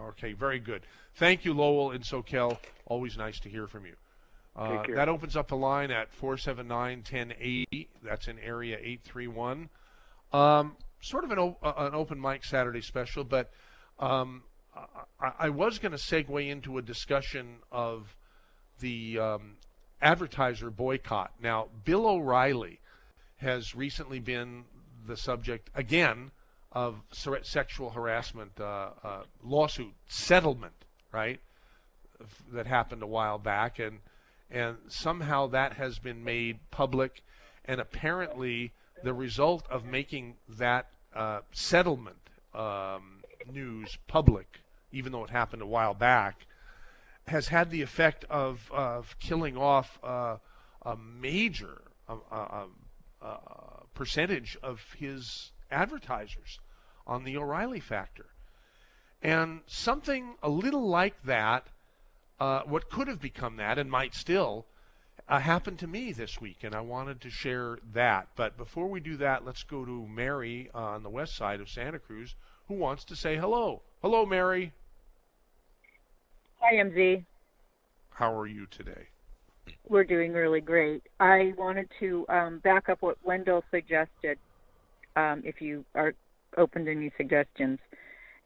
Okay, very good. Thank you, Lowell in Soquel. Always nice to hear from you. Take care. That opens up the line at 479-1080. That's in area 831. Sort of an open mic Saturday special, but I was going to segue into a discussion of the advertiser boycott. Now, Bill O'Reilly has recently been the subject again of sexual harassment lawsuit settlement, right? That happened a while back, and somehow that has been made public, and apparently the result of making that settlement news public, even though it happened a while back, has had the effect of killing off a major percentage of his advertisers on the O'Reilly factor. And something a little like that, what could have become that and might still, happened to me this week, and I wanted to share that. But before we do that, let's go to Mary on the west side of Santa Cruz, who wants to say hello. Hello, Mary. Hi, MZ. How are you today? We're doing really great. I wanted to back up what Wendell suggested, if you are open to any suggestions.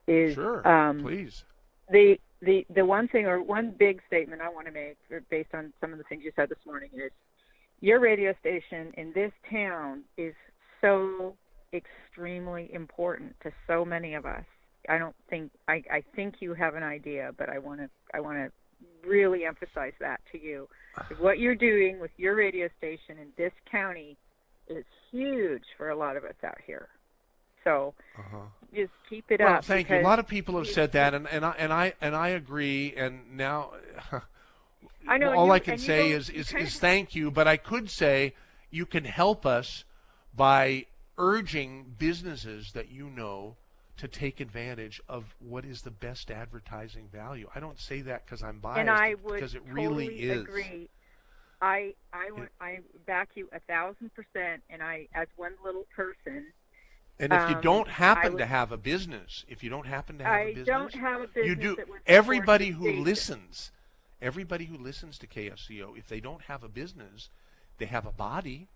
Is Sure, please. The one thing, or one big statement I want to make, based on some of the things you said this morning, is your radio station in this town is so extremely important to so many of us. I think you have an idea, but I want to really emphasize that to you. What you're doing with your radio station in this county is huge for a lot of us out here. So just keep it up. Thank you. A lot of people have said that, and I agree. And now, I know. All I can say is thank you. But I could say you can help us by urging businesses that you know to take advantage of what is the best advertising value. I don't say that because I'm biased, and I would because it totally really is. Agree. I back you 1,000%, and I, as one little person. And if you don't happen to have a business, you do. Everybody who listens to KSCO, if they don't have a business, they have a body.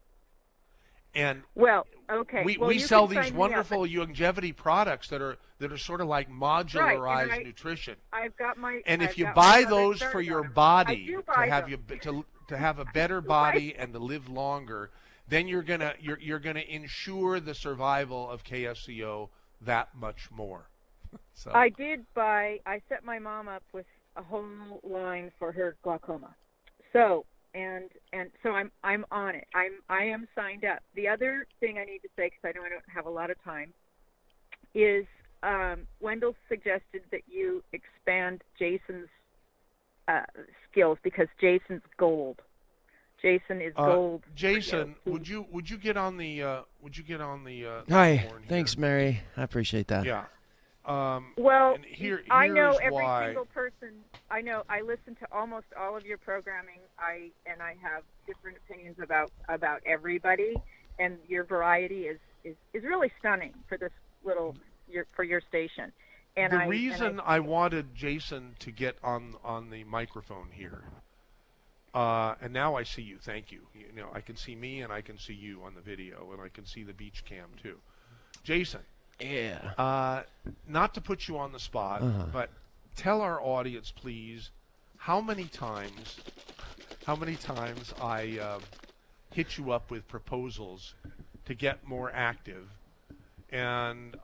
And we sell these wonderful longevity products that are sort of like modularized nutrition. And if you buy those for your body to have a better body and to live longer, then you're gonna ensure the survival of KSCO that much more. So. I set my mom up with a whole line for her glaucoma. So so I'm on it. I am signed up. The other thing I need to say, because I know I don't have a lot of time, is Wendell suggested that you expand Jason's skills, because Jason's gold. Jason is gold. Jason, would you get on the Hi, thanks, Mary. I appreciate that. Yeah. Here's I know every why. single person. I know. I listen to almost all of your programming. I have different opinions about everybody, and your variety is really stunning for this for your station. And the reason I wanted Jason to get on the microphone here. And now I see you. Thank you. You know, I can see me and I can see you on the video, and I can see the beach cam too. Jason. Yeah. Not to put you on the spot, but tell our audience, please, how many times I hit you up with proposals to get more active, and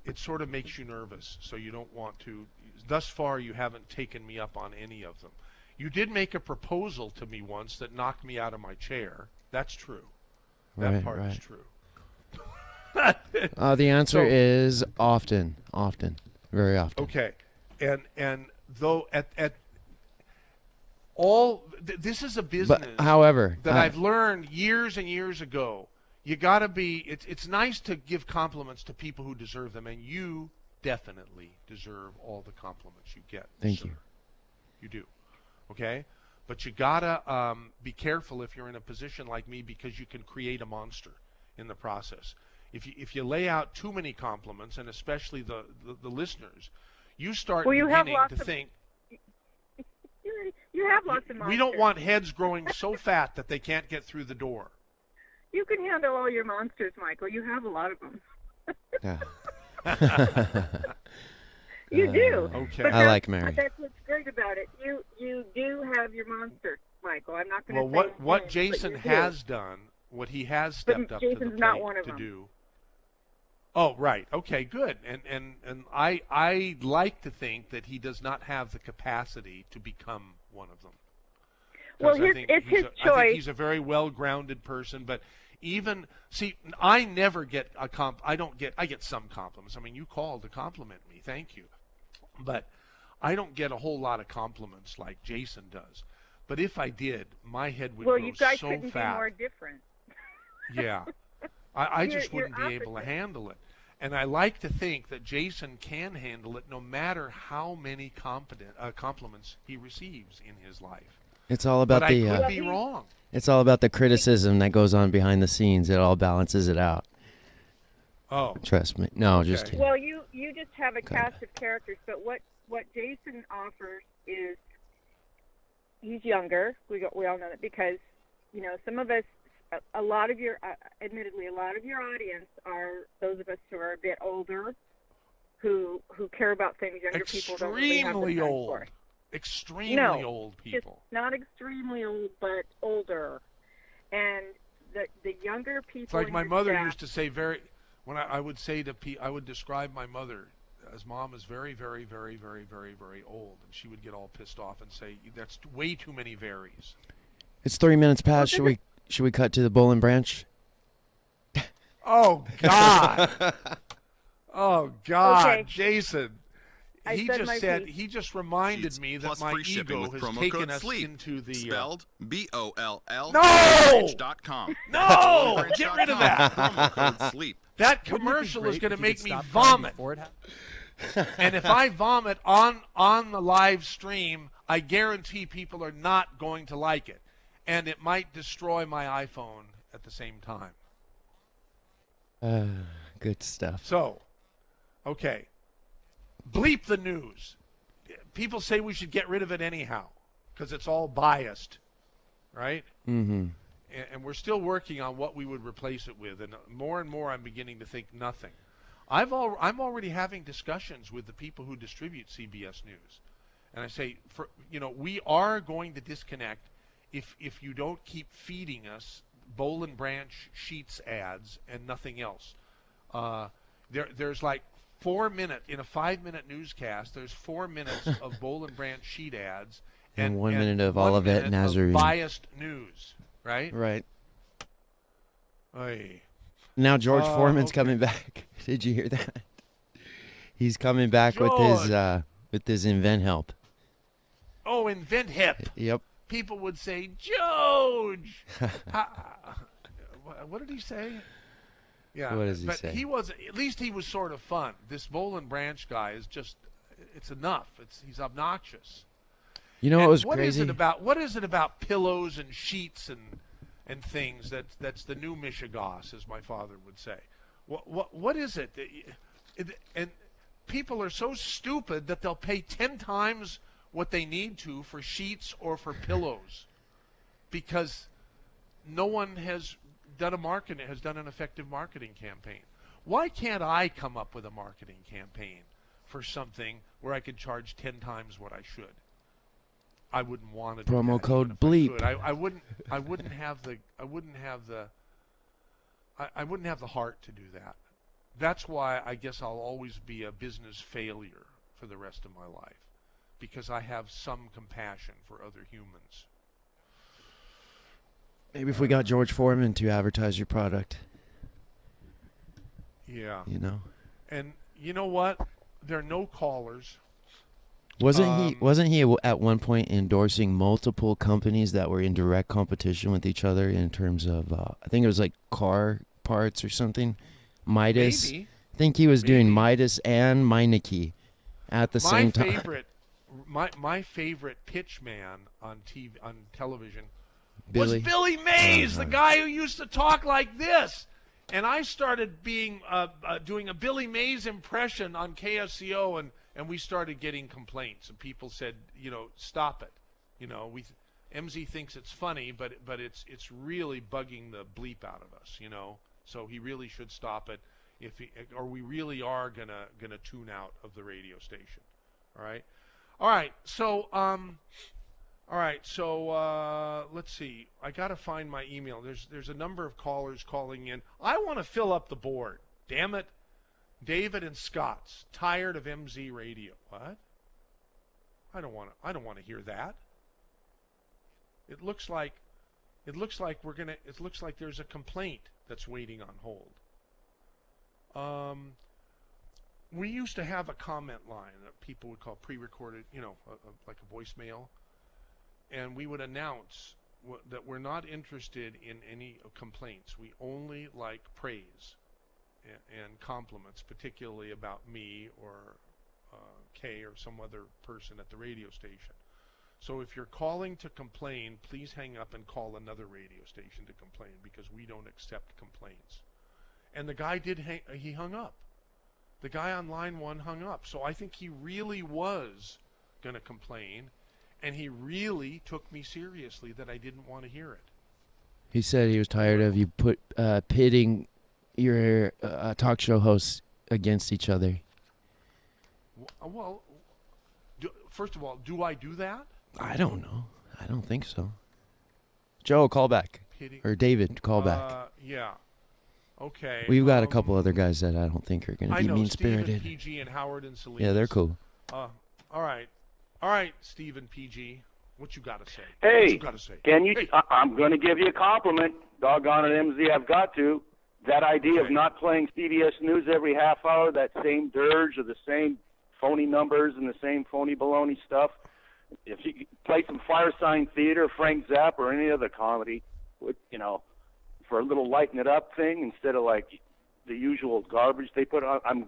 it sort of makes you nervous, so you don't want to. Thus far, you haven't taken me up on any of them. You did make a proposal to me once that knocked me out of my chair. That's true. That part is true. The answer is often, very often. Okay, and though this is a business. But, however, that I've learned years and years ago. You gotta be. It's nice to give compliments to people who deserve them, and you definitely deserve all the compliments you get. Thank you. You do. Okay, but you gotta be careful if you're in a position like me, because you can create a monster in the process. If you lay out too many compliments, and especially the listeners, you start beginning to think. You have lots of monsters. We don't want heads growing so fat that they can't get through the door. You can handle all your monsters, Michael. You have a lot of them. Yeah. You do. Okay. But I that's- like Mary. But that's what's great about it. You do have your monster, Michael. I'm not going to Well, say what names, Jason but you has done, what he has stepped up to the Jason's plate not one of to them. do. Oh, right. Okay, good. And I like to think that he does not have the capacity to become one of them. Well, I think it's his I think choice. he's a very well-grounded person, but I never get I get some compliments. I mean, you called to compliment me. Thank you. But I don't get a whole lot of compliments like Jason does. But if I did, my head would Well, grow you guys so couldn't fat. be more different. Yeah. I You're- just wouldn't be you're able to opposite. handle it. And I like to think that Jason can handle it no matter how many compliments he receives in his life. It's all about But I the could be wrong. it's all about the criticism that goes on behind the scenes. It all balances it out. Oh, Trust me. No, just Okay. kidding. Well, you just have a Kinda. cast of characters, but what Jason offers is he's younger. We all know that because some of us, a lot of your, admittedly, a lot of your audience are those of us who are a bit older, who care about things younger people don't really have the extremely time old. for. Extremely No, old Just people. not extremely old, but older, and the younger people. It's like in my your mother staff- used to say when I would say to I would describe my mother as mom is very, very, very, very, very, very old, and she would get all pissed off and say, "That's way too many varies." It's 3 minutes past. Should we cut to the Bowl and Branch? Oh God! Oh God, Okay. Jason! I He said just my said piece. he just reminded Sheets me that plus my free shipping ego with has promo taken code us SLEEP. into the Spelled BOLL. No! .com. No! Get rid of that. Promo code SLEEP. That Wouldn't it be commercial is great going to if you make could me stop crying vomit. before it happened? And if I vomit on the live stream, I guarantee people are not going to like it, and it might destroy my iPhone at the same time. Good stuff. So, okay, bleep the news. People say we should get rid of it anyhow because it's all biased, right? Mm-hmm. And we're still working on what we would replace it with, and more I'm beginning to think nothing. I'm already having discussions with the people who distribute CBS News, and I say, we are going to disconnect if you don't keep feeding us Bowl and Branch Sheets ads and nothing else. There's like 4 minutes in a 5-minute newscast. There's 4 minutes of Bowl and Branch sheet ads And 1 minute of 1 Olivet minute Nazarene. of biased news, right? Right. Oy. Now George Foreman's okay. coming back. Did you hear that? He's coming back George. with his invent help. Oh, invent hip. Yep. People would say, George. What did he say? Yeah. What does he but say? He was at least he was sort of fun. This Bowl and Branch guy is just it's enough. He's obnoxious. You know And what was what crazy? What is it about pillows and sheets and things that's the new Michigas, as my father would say? What is it? And people are so stupid that they'll pay 10 times what they need to for sheets or for pillows because no one has done an effective marketing campaign. Why can't I come up with a marketing campaign for something where I could charge 10 times what I should? I wouldn't want to do Promo that code even if I bleep. could. I wouldn't have the heart to do that. That's why I guess I'll always be a business failure for the rest of my life, because I have some compassion for other humans. Maybe if we got George Foreman to advertise your product, Yeah. you know. And you know what? There are no callers. Wasn't he at one point endorsing multiple companies that were in direct competition with each other in terms of I think it was like car parts or something? Midas. Maybe. I think he was doing Maybe. Midas and Meineke at the same time. My favorite pitch man on television Billy. was Billy Mays, the guy who used to talk like this. And I started doing a Billy Mays impression on KSCO, and we started getting complaints. And people said, stop it. MZ thinks it's funny, but it's really bugging the bleep out of us. So he really should stop it. or we really are gonna tune out of the radio station. All right. So let's see. I gotta find my email. There's a number of callers calling in. I want to fill up the board. Damn it, David and Scott's tired of MZ Radio. What? I don't want to hear that. It looks like there's a complaint that's waiting on hold. We used to have a comment line that people would call pre-recorded, like a voicemail, and we would announce that we're not interested in any complaints. We only like praise and compliments, particularly about me or Kay or some other person at the radio station. So if you're calling to complain, please hang up and call another radio station to complain, because we don't accept complaints. And the guy he hung up. The guy on line 1 hung up. So I think he really was going to complain, and he really took me seriously that I didn't want to hear it. He said he was tired of you pitting your talk show hosts against each other. Well, first of all, do I do that? I don't know. I don't think so. Joe, call back. Or David, call back. Yeah. Okay. We've got a couple other guys that I don't think are going to be mean-spirited. Stephen PG and Howard and Salinas. Yeah, they're cool. All right, Stephen PG. What you got to say? Hey, what you got to say? Hey. I'm going to give you a compliment. Doggone it, MZ, I've got to. That idea of not playing CBS News every half hour, that same dirge of the same phony numbers and the same phony baloney stuff. If you play some Firesign Theater, Frank Zappa, or any other comedy, for a little lighten it up thing instead of like the usual garbage they put on.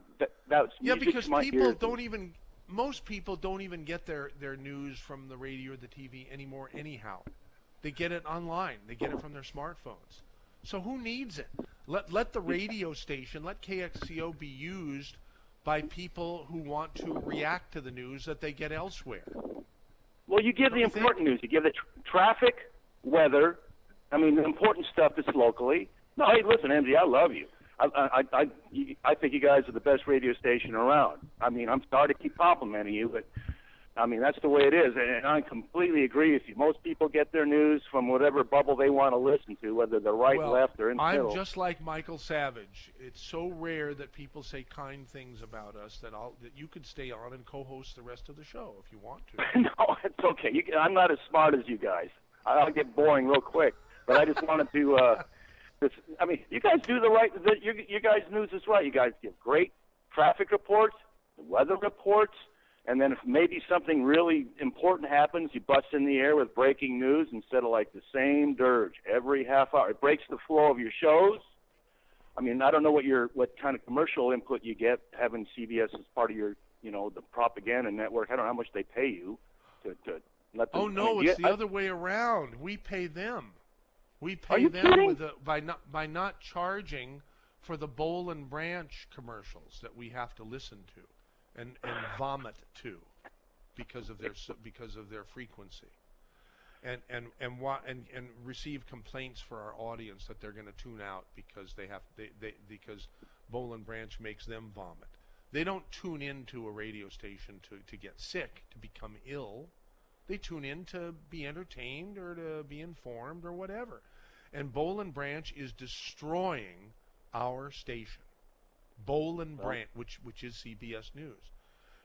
That's because most people don't even get their news from the radio or the TV anymore anyhow. They get it online. They get it from their smartphones. So who needs it? Let the radio station, let KXCO be used by people who want to react to the news that they get elsewhere. Well, you give the important news. You give the traffic, weather. I mean, the important stuff that's locally. No, hey, listen, MZ, I love you. I think you guys are the best radio station around. I mean, I'm sorry to keep complimenting you, but I mean, that's the way it is, and I completely agree with you. Most people get their news from whatever bubble they want to listen to, whether they're right, left, or in the middle. I'm just like Michael Savage. It's so rare that people say kind things about us that you could stay on and co-host the rest of the show if you want to. No, it's okay. I'm not as smart as you guys. I'll get boring real quick. But I just wanted to. I mean, you guys do the right. You guys' news is right. You guys give great traffic reports, weather reports. And then if maybe something really important happens, you bust in the air with breaking news instead of like the same dirge every half hour. It breaks the flow of your shows. I mean, I don't know what kind of commercial input you get having CBS as part of your, the propaganda network. I don't know how much they pay you to let them. Oh no, it's the other way around. We pay them. We pay them kidding? by not charging for the Boll and Branch commercials that we have to listen to. And vomit to, because of their frequency, and receive complaints for our audience that they're going to tune out because because Boll and Branch makes them vomit. They don't tune into a radio station to get sick, to become ill. They tune in to be entertained or to be informed or whatever. And Boll and Branch is destroying our station. Boll and Branch, which is CBS News.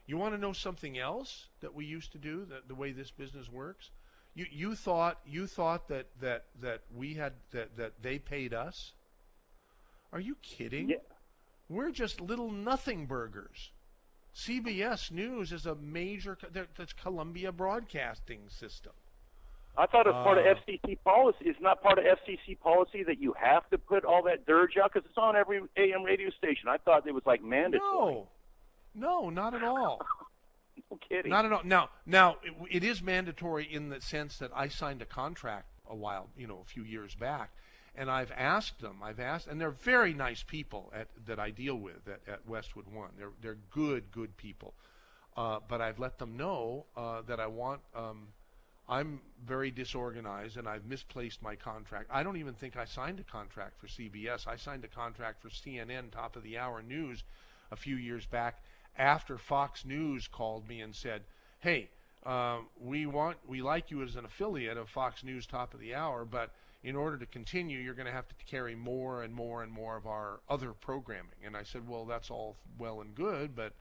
You want to know something else that we used to do, the way this business works? You thought that we had that they paid us? Are you kidding? Yeah. We're just little nothing burgers. CBS News is a major. That's Columbia Broadcasting System. I thought it was part of FCC policy. It's not part of FCC policy that you have to put all that dirge out because it's on every AM radio station. I thought it was like mandatory. No, not at all. No kidding. Not at all. Now it is mandatory in the sense that I signed a contract a few years back, and I've asked, and they're very nice people that I deal with at Westwood One. They're good people, but I've let them know that I I'm very disorganized, and I've misplaced my contract. I don't even think I signed a contract for CBS. I signed a contract for CNN top of the hour news a few years back after Fox News called me and said, hey, we like you as an affiliate of Fox News top of the hour, but in order to continue, you're going to have to carry more and more and more of our other programming. And I said, well, that's all well and good, but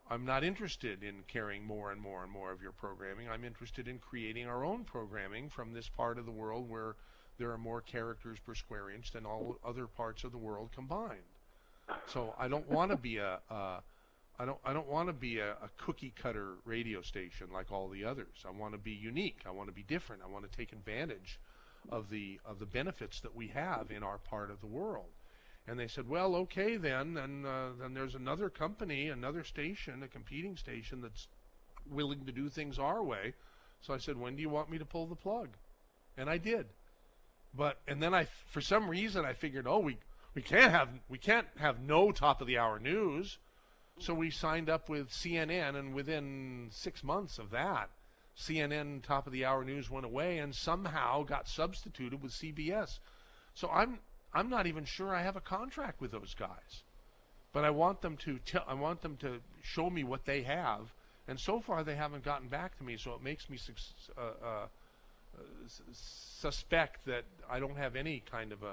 I'm not interested in carrying more and more and more of your programming. I'm interested in creating our own programming from this part of the world where there are more characters per square inch than all other parts of the world combined. So I don't want to be I don't want to be a cookie cutter radio station like all the others. I want to be unique. I want to be different. I want to take advantage of the benefits that we have in our part of the world. And they said, well, okay, then there's another company, another station, a competing station that's willing to do things our way. So I said, when do you want me to pull the plug? And I did. And then for some reason, I figured, we can't have no top of the hour news. So we signed up with CNN, and within 6 months of that, CNN top of the hour news went away and somehow got substituted with CBS. So I'm not even sure I have a contract with those guys, but I want them to show me what they have, and so far they haven't gotten back to me. So it makes me suspect that I don't have any kind of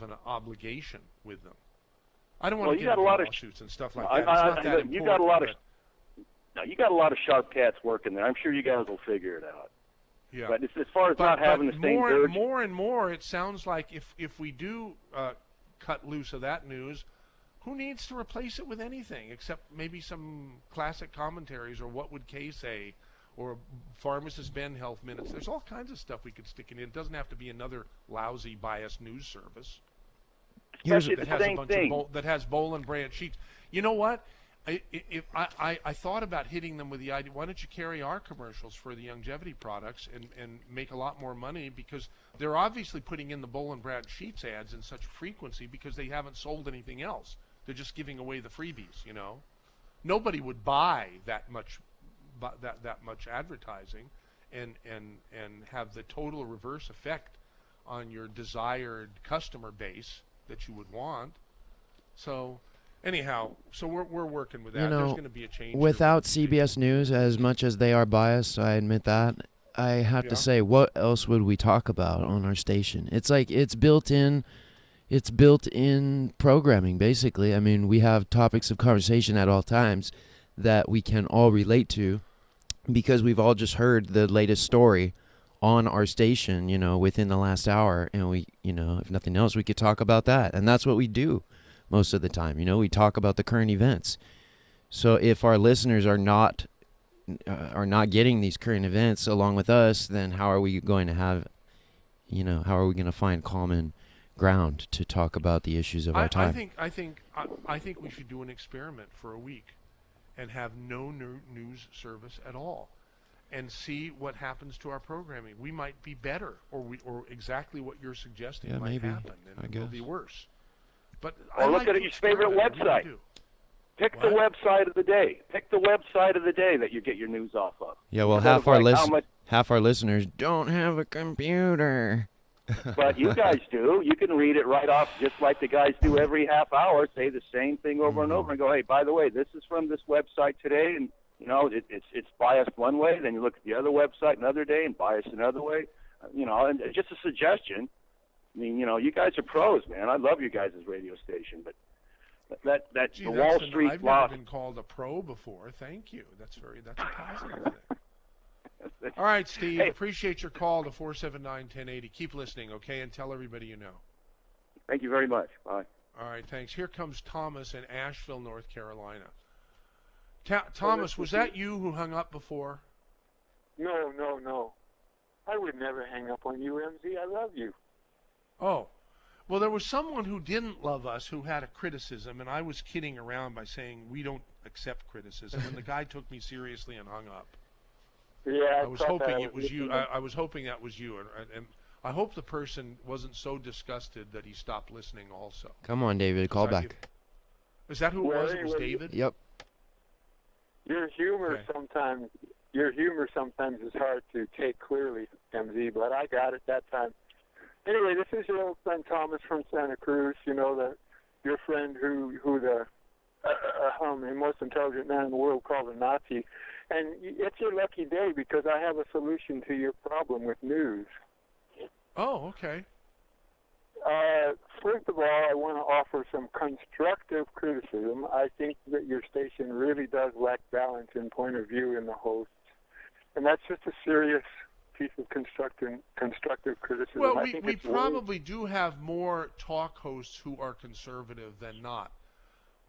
an obligation with them. I don't want to get into lawsuits and stuff like that. It's not that important. You got a lot of sharp cats working there. I'm sure you guys will figure it out. Yeah. But as far as not having the same urge, more and more, it sounds like if we do cut loose of that news, who needs to replace it with anything except maybe some classic commentaries or what would Kay say, or Pharmacist Ben Health Minutes. There's all kinds of stuff we could stick in. It doesn't have to be another lousy biased news service. That has Boll and Branch sheets. You know what? I thought about hitting them with the idea, why don't you carry our commercials for the longevity products and make a lot more money, because they're obviously putting in the Boll and Branch sheets ads in such frequency because they haven't sold anything else. They're just giving away the freebies, you know. Nobody would buy that much advertising and have the total reverse effect on your desired customer base that you would want. So anyhow, so we're working with that. There's going to be a change. Without CBS News, as much as they are biased, I admit that, I have to say, what else would we talk about on our station? It's like it's built-in programming, basically. I mean, we have topics of conversation at all times that we can all relate to because we've all just heard the latest story on our station, you know, within the last hour, and we, you know, if nothing else, we could talk about that, and that's what we do most of the time. You know, we talk about the current events. So if our listeners are not getting these current events along with us, then how are we going to have, you know, how are we going to find common ground to talk about the issues of our time? I think we should do an experiment for a week and have no news service at all, and see what happens to our programming. We might be better, or exactly what you're suggesting might happen, and it'll be worse. But look at your favorite website. Pick the website of the day. Pick the website of the day that you get your news off of. Yeah, well, half our listeners don't have a computer. But you guys do. You can read it right off, just like the guys do every half hour. Say the same thing over and over, and go, "Hey, by the way, this is from this website today," and you know it's biased one way. Then you look at the other website another day and biased another way. You know, and just a suggestion. I mean, you know, you guys are pros, man. I love you guys' radio station, but the Wall Street I've never been called a pro before. Thank you. That's a positive thing. All right, Steve. Hey. Appreciate your call to 479-1080. Keep listening, okay, and tell everybody you know. Thank you very much. Bye. All right, thanks. Here comes Thomas in Asheville, North Carolina. Thomas, was that you who hung up before? No. I would never hang up on you, MZ. I love you. Oh. Well, there was someone who didn't love us who had a criticism, and I was kidding around by saying we don't accept criticism, and the guy took me seriously and hung up. Yeah, I was hoping it was you. I was hoping that was you, and I hope the person wasn't so disgusted that he stopped listening also. Come on, David, call back. Is that who it was? It was David? Yep. Your humor sometimes your humor sometimes is hard to take clearly, MZ, but I got it that time. Anyway, this is your old friend Thomas from Santa Cruz. You know, your friend who the most intelligent man in the world called a Nazi. And it's your lucky day because I have a solution to your problem with news. Oh, okay. First of all, I want to offer some constructive criticism. I think that your station really does lack balance in point of view in the hosts. And that's just a serious piece of constructive criticism. Well, I think we it's probably do have more talk hosts who are conservative than not.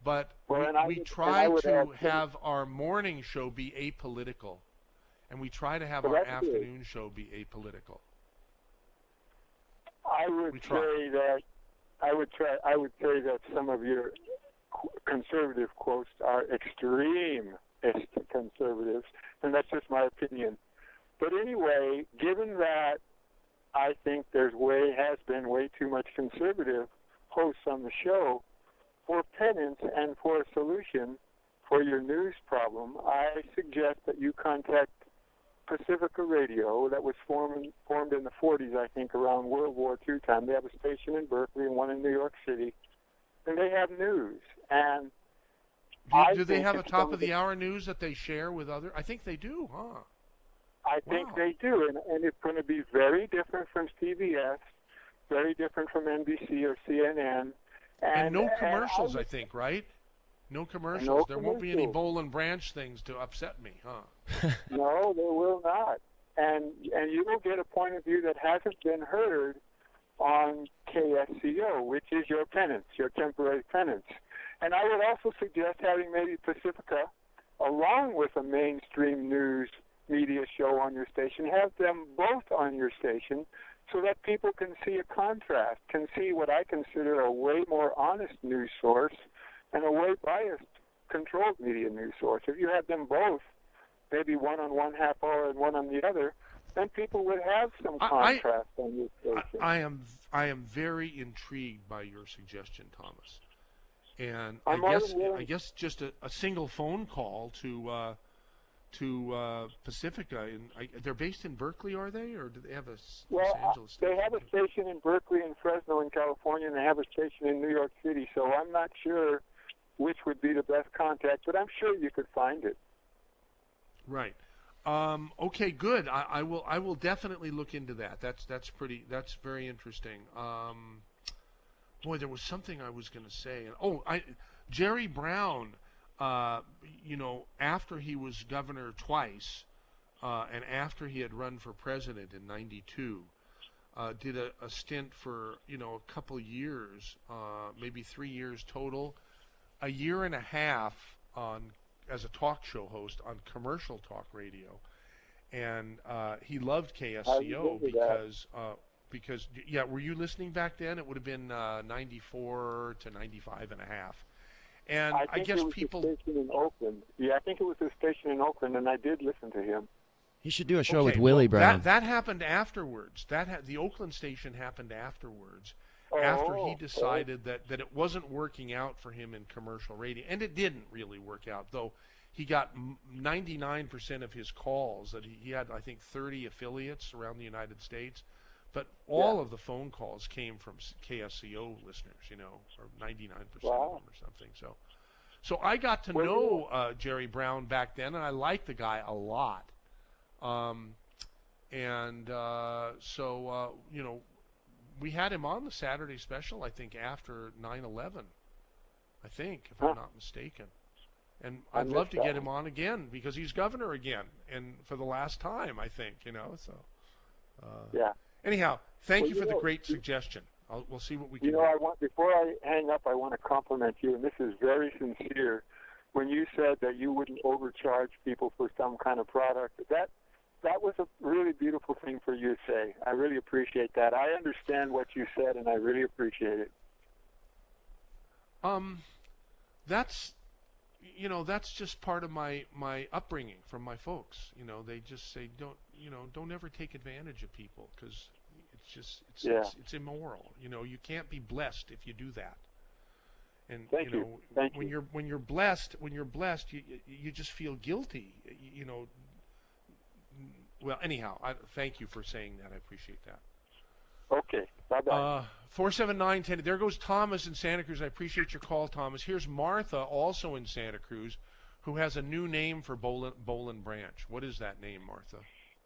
But we try to have our morning show be apolitical. And we try to have our afternoon show be apolitical. I would say that some of your conservative quotes are extremist conservatives, and that's just my opinion. But anyway, given that I think has been way too much conservative hosts on the show, for penance and for a solution for your news problem, I suggest that you contact Pacifica Radio that was formed in the 40s, I think, around World War II time. They have a station in Berkeley and one in New York City, and they have news. And do they have a top-of-the-hour news that they share with other? I think they do, huh? I think they do, and it's going to be very different from CBS, very different from NBC or CNN. And no commercials, I think, right? No commercials. There won't be any Boll and Branch things to upset me, huh? No, there will not. And you will get a point of view that hasn't been heard on KSCO, which is your penance, your temporary penance. And I would also suggest having maybe Pacifica, along with a mainstream news media show on your station, have them both on your station so that people can see a contrast, can see what I consider a way more honest news source and a way biased, controlled media news source. If you had them both, maybe one on one half hour and one on the other, then people would have some contrast on your station. I am very intrigued by your suggestion, Thomas. And I guess just a single phone call to Pacifica. They're based in Berkeley, are they, or do they have a Los Angeles station? They have a station in Berkeley and Fresno in California, and they have a station in New York City. So I'm not sure which would be the best contact, but I'm sure you could find it. Right. Okay. Good. I will definitely look into that. That's very interesting. Boy, there was something I was going to say. Jerry Brown. After he was governor twice, and after he had run for president in '92, did a stint for a couple years, maybe 3 years total, a year and a half as a talk show host on commercial talk radio, and he loved KSCO because were you listening back then? It would have been 94 to 95 and a half. And I guess people. The station in Oakland. Yeah, I think it was the station in Oakland, and I did listen to him. He should do a show with Willie Brown. That happened afterwards. The Oakland station happened afterwards, after he decided that it wasn't working out for him in commercial radio, and it didn't really work out. Though he got 99% of his calls. That he had, I think, 30 affiliates around the United States. But all of the phone calls came from KSCO listeners, or 99% of them or something. So I got to know Jerry Brown back then, and I liked the guy a lot. We had him on the Saturday special, I think, after 9/11, I think, if I'm not mistaken. And I'd love to get him on again because he's governor again, and for the last time, I think, So. Yeah. Anyhow, thank you for the great suggestion. We'll see what we can do. Before I hang up, I want to compliment you, and this is very sincere. When you said that you wouldn't overcharge people for some kind of product, that was a really beautiful thing for you to say. I really appreciate that. I understand what you said, and I really appreciate it. That's just part of my upbringing from my folks. They just say don't ever take advantage of people because it's immoral. You can't be blessed if you do that. And when you're blessed, you just feel guilty. Well, anyhow, thank you for saying that. I appreciate that. Okay. Bye-bye. 47910. There goes Thomas in Santa Cruz. I appreciate your call, Thomas. Here's Martha, also in Santa Cruz, who has a new name for Boland Branch. What is that name, Martha?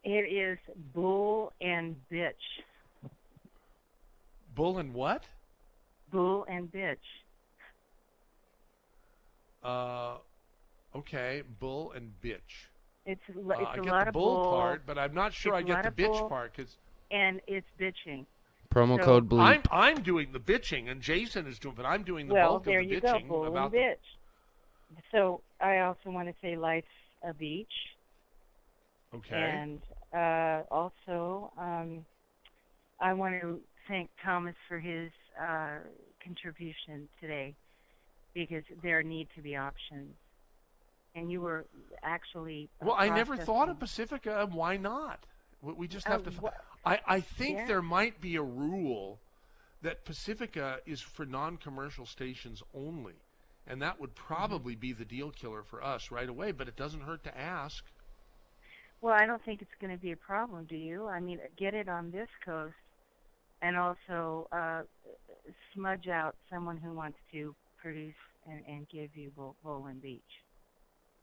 It is Bull and Bitch. Bull and what? Bull and Bitch. Okay, Bull and Bitch. It's I a get lot the of bull part, but I'm not sure I it's a get lot the of bitch bull, part because and it's bitching. Promo So- code bleep. I'm doing the bitching and Jason is doing, but I'm doing the Well, bulk there of the you go, bitching Bull about and Bitch. So I also want to say life's a beach. Okay. And also, I want to thank Thomas for his contribution today, because there need to be options. And you were actually Well, I never thought of processing- Pacifica, and why not? We just have to. wha- I think yeah. there might be a rule that Pacifica is for non-commercial stations only, and that would probably be the deal killer for us right away. But it doesn't hurt to ask. Well, I don't think it's going to be a problem, do you? I mean, get it on this coast, and also smudge out someone who wants to produce and give you Boland Beach,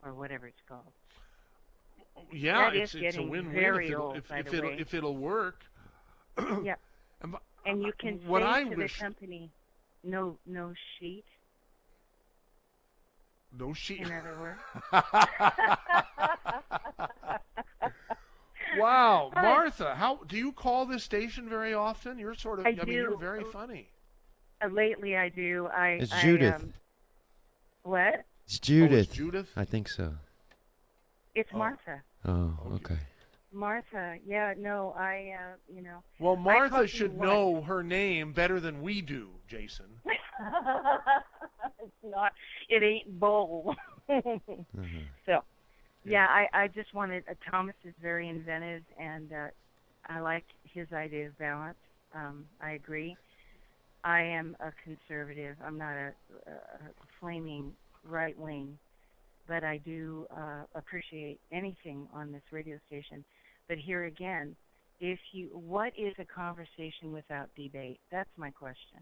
or whatever it's called. Yeah, That is it's a getting win-win very if it'll, old, if, by if the it'll way. if it'll work. Yeah. And you can what say I to wish the company, no sheet, no sheet. in other words. Wow, Martha, how do you call this station very often? You're sort of. I mean, you're do. very funny. Lately, I do. It's Judith. What? It's Judith. Judith? I think so. It's Martha. Oh, okay. Martha. Yeah. No, you know. Well, I Martha called you should once. know her name better than we do, Jason. It's not. It ain't Bull. Mm-hmm. So, yeah, I just wanted. Thomas is very inventive, and I like his idea of balance. I agree. I am a conservative. I'm not a flaming right wing, but I do appreciate anything on this radio station. But here again, what is a conversation without debate? That's my question.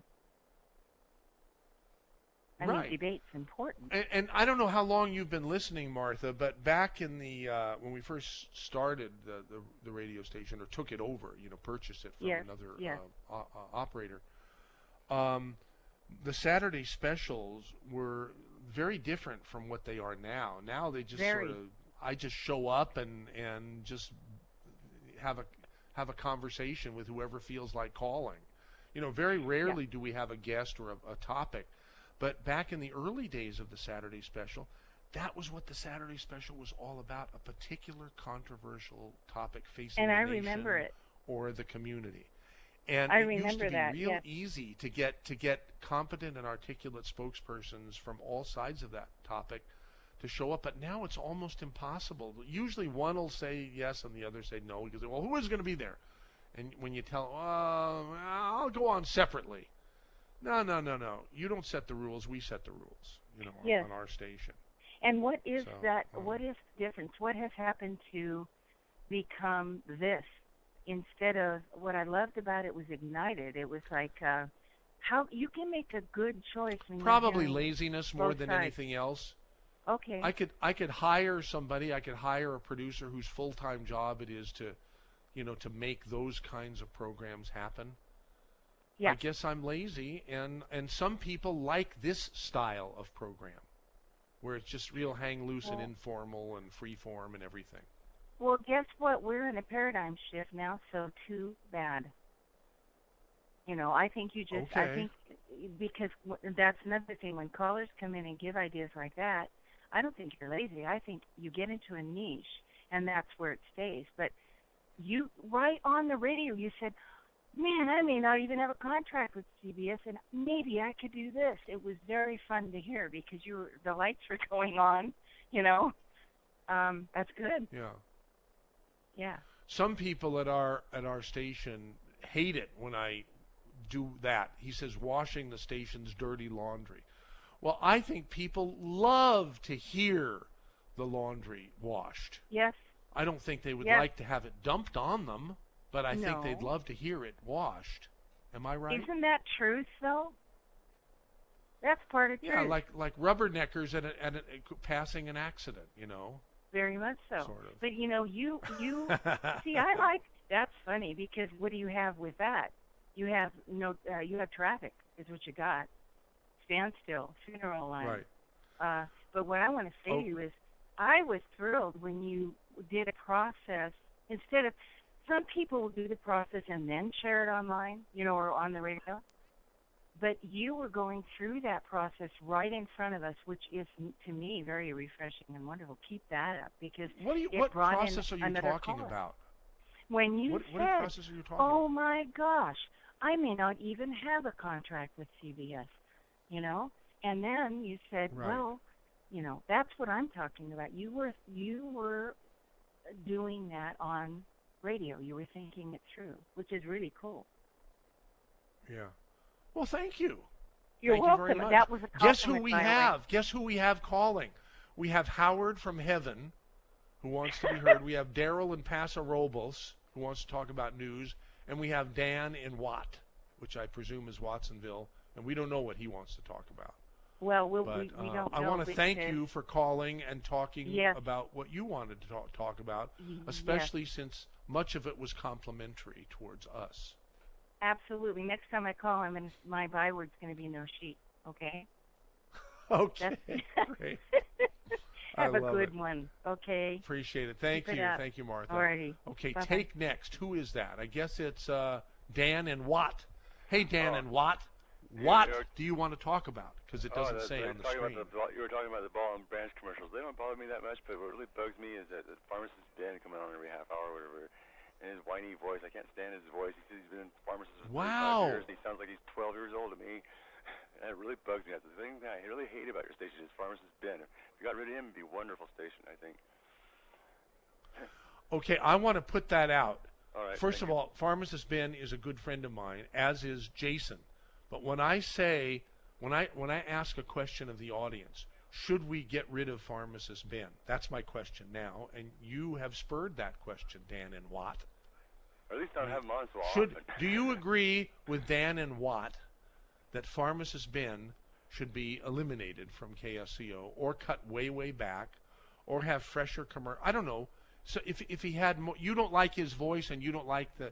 I Right. mean, debate's important. And I don't know how long you've been listening, Martha, but back in the when we first started the radio station or took it over, purchased it from Yes, another yes. operator. The Saturday specials were very different from what they are now. Now they just Very. I just show up and just have a conversation with whoever feels like calling. Very rarely do we have a guest or a topic. But back in the early days of the Saturday special, that was what the Saturday special was all about, a particular controversial topic facing And the I nation remember it. or the community. And I it used remember to be that, real yes. easy to get competent and articulate spokespersons from all sides of that topic to show up. But now it's almost impossible. Usually one will say yes and the other say no. Because, well, who is going to be there? And when you tell, I'll go on separately. No. You don't set the rules. We set the rules, Yes. on our station. And what is So, that? What is the difference? What has happened to become this? Instead of what I loved about it was ignited. It was like how you can make a good choice. When Probably you're hearing laziness more both than sides. anything else. Okay. I could hire somebody. I could hire a producer whose full-time job it is to, to make those kinds of programs happen. Yeah. I guess I'm lazy, and some people like this style of program, where it's just real hang loose and Well- informal and free form and everything. Well, guess what? We're in a paradigm shift now, so too bad. I think you just, I Okay. think, because that's another thing. When callers come in and give ideas like that, I don't think you're lazy. I think you get into a niche, and that's where it stays. But you, right on the radio, you said, man, I may not even have a contract with CBS, and maybe I could do this. It was very fun to hear because the lights were going on, That's good. Yeah. Yeah. Some people at our station hate it when I do that. He says washing the station's dirty laundry. Well, I think people love to hear the laundry washed. Yes. I don't think they would Yeah. like to have it dumped on them, but I think they'd No. love to hear it washed. Am I right? Isn't that truth, though? That's part of truth. Yeah, like rubberneckers at passing an accident, you know. Very much so. Sort of. But you know, you see, I like that's funny because what do you have with that? You have you have traffic is what you got. Standstill, funeral line. Right. But what I want to say to you is, I was thrilled when you did a process instead of some people will do the process and then share it online, you know, or on the radio. But you were going through that process right in front of us, which is, to me, very refreshing and wonderful. Keep that up because What brought process in are you another talking caller. about? When you What said, process are you talking "Oh my gosh, I may not even have a contract with CBS," you know, and then you said, Right. "Well, you know, that's what I'm talking about." You were doing that on radio. You were thinking it through, which is really cool. Yeah. Well, thank you. You're Thank welcome. You very much. That was a Guess who compliment, we by the way. have? Guess who we have calling? We have Howard from Heaven, who wants to be heard. We have Daryl in Paso Robles, who wants to talk about news, and we have Dan in Watt, which I presume is Watsonville, and we don't know what he wants to talk about. Well, we But don't know. I want to thank because- you for calling and talking Yes. about what you wanted to talk about, Yes. especially since much of it was complimentary towards us. Absolutely. Next time I call, my byword's going to be no sheet. Okay. Okay, great. I Have a love good it. one. Okay. Appreciate it. Thank Keep it you. up. Thank you, Martha. Alrighty. Okay, Bye-bye. take next. Who is that? I guess it's Dan and Watt. Hey, Dan and Watt. What do you want to talk about? Because it doesn't say on the screen. You were talking about the ball and branch commercials. They don't bother me that much, but what really bugs me is that the pharmacist Ben coming on every half hour or whatever, and his whiny voice. I can't stand his voice. He says he's been a pharmacist for 35 years. And he sounds like he's 12 years old to me. And it really bugs me. That's the thing that I really hate about your station is pharmacist Ben. If you got rid of him, it'd be a wonderful station, I think. Okay, I want to put that out. All right, First of all, Pharmacist Ben is a good friend of mine, as is Jason. But when I say, when I ask a question of the audience, should we get rid of Pharmacist Ben? That's my question now, and you have spurred that question, Dan and Watt. Or at least I don't have him on so often. Do you agree with Dan and Watt that Pharmacist Ben should be eliminated from KSCO or cut way, way back or have fresher commercial? I don't know. So if he had more, you don't like his voice and you don't like the,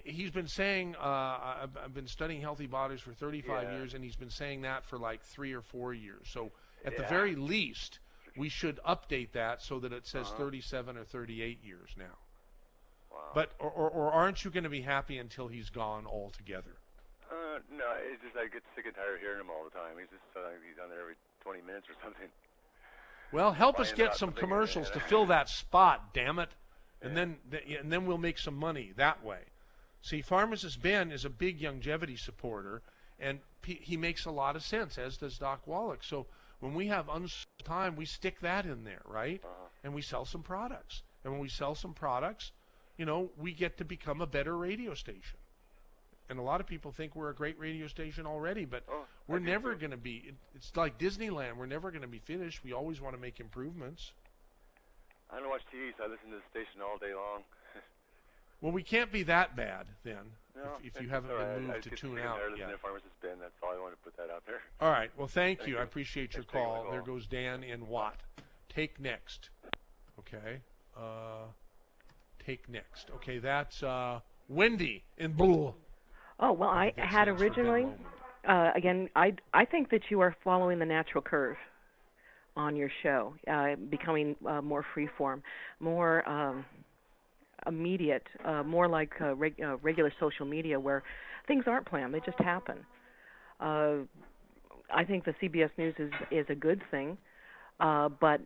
he's been saying, I've been studying healthy bodies for 35 years, and he's been saying that for like 3 or 4 years. So at the very least, we should update that so that it says 37 or 38 years now. Wow. But or aren't you going to be happy until he's gone altogether? No, it's just I get sick and tired of hearing him all the time. He's just he's on there every 20 minutes or something. Well, help us Finding get out some something commercials and- to fill that spot, damn it, and then we'll make some money that way. See, Pharmacist Ben is a big longevity supporter, and he makes a lot of sense, as does Doc Wallach. So when we have time, we stick that in there, right? And we sell some products. And when we sell some products, you know, we get to become a better radio station. And a lot of people think we're a great radio station already, but we're never going to be. It's like Disneyland. We're never going to be finished. We always want to make improvements. I don't watch TV, so I listen to the station all day long. Well, we can't be that bad then, No, if it's you haven't all right. been I moved just to get tune sick and out tired of listening yet. to Pharmacist Ben. That's all I wanted to put that out there. All right. Well, thank you. I you. appreciate your Thanks for taking my call. call. There goes Dan in Watt. Take next. Okay. Take next. Okay, that's Wendy in Bull. Oh, well, I That had stands for Ben originally, Moment. again, I think that you are following the natural curve on your show, becoming more freeform, more immediate, more like regular social media where things aren't planned, they just happen. I think the CBS News is a good thing, but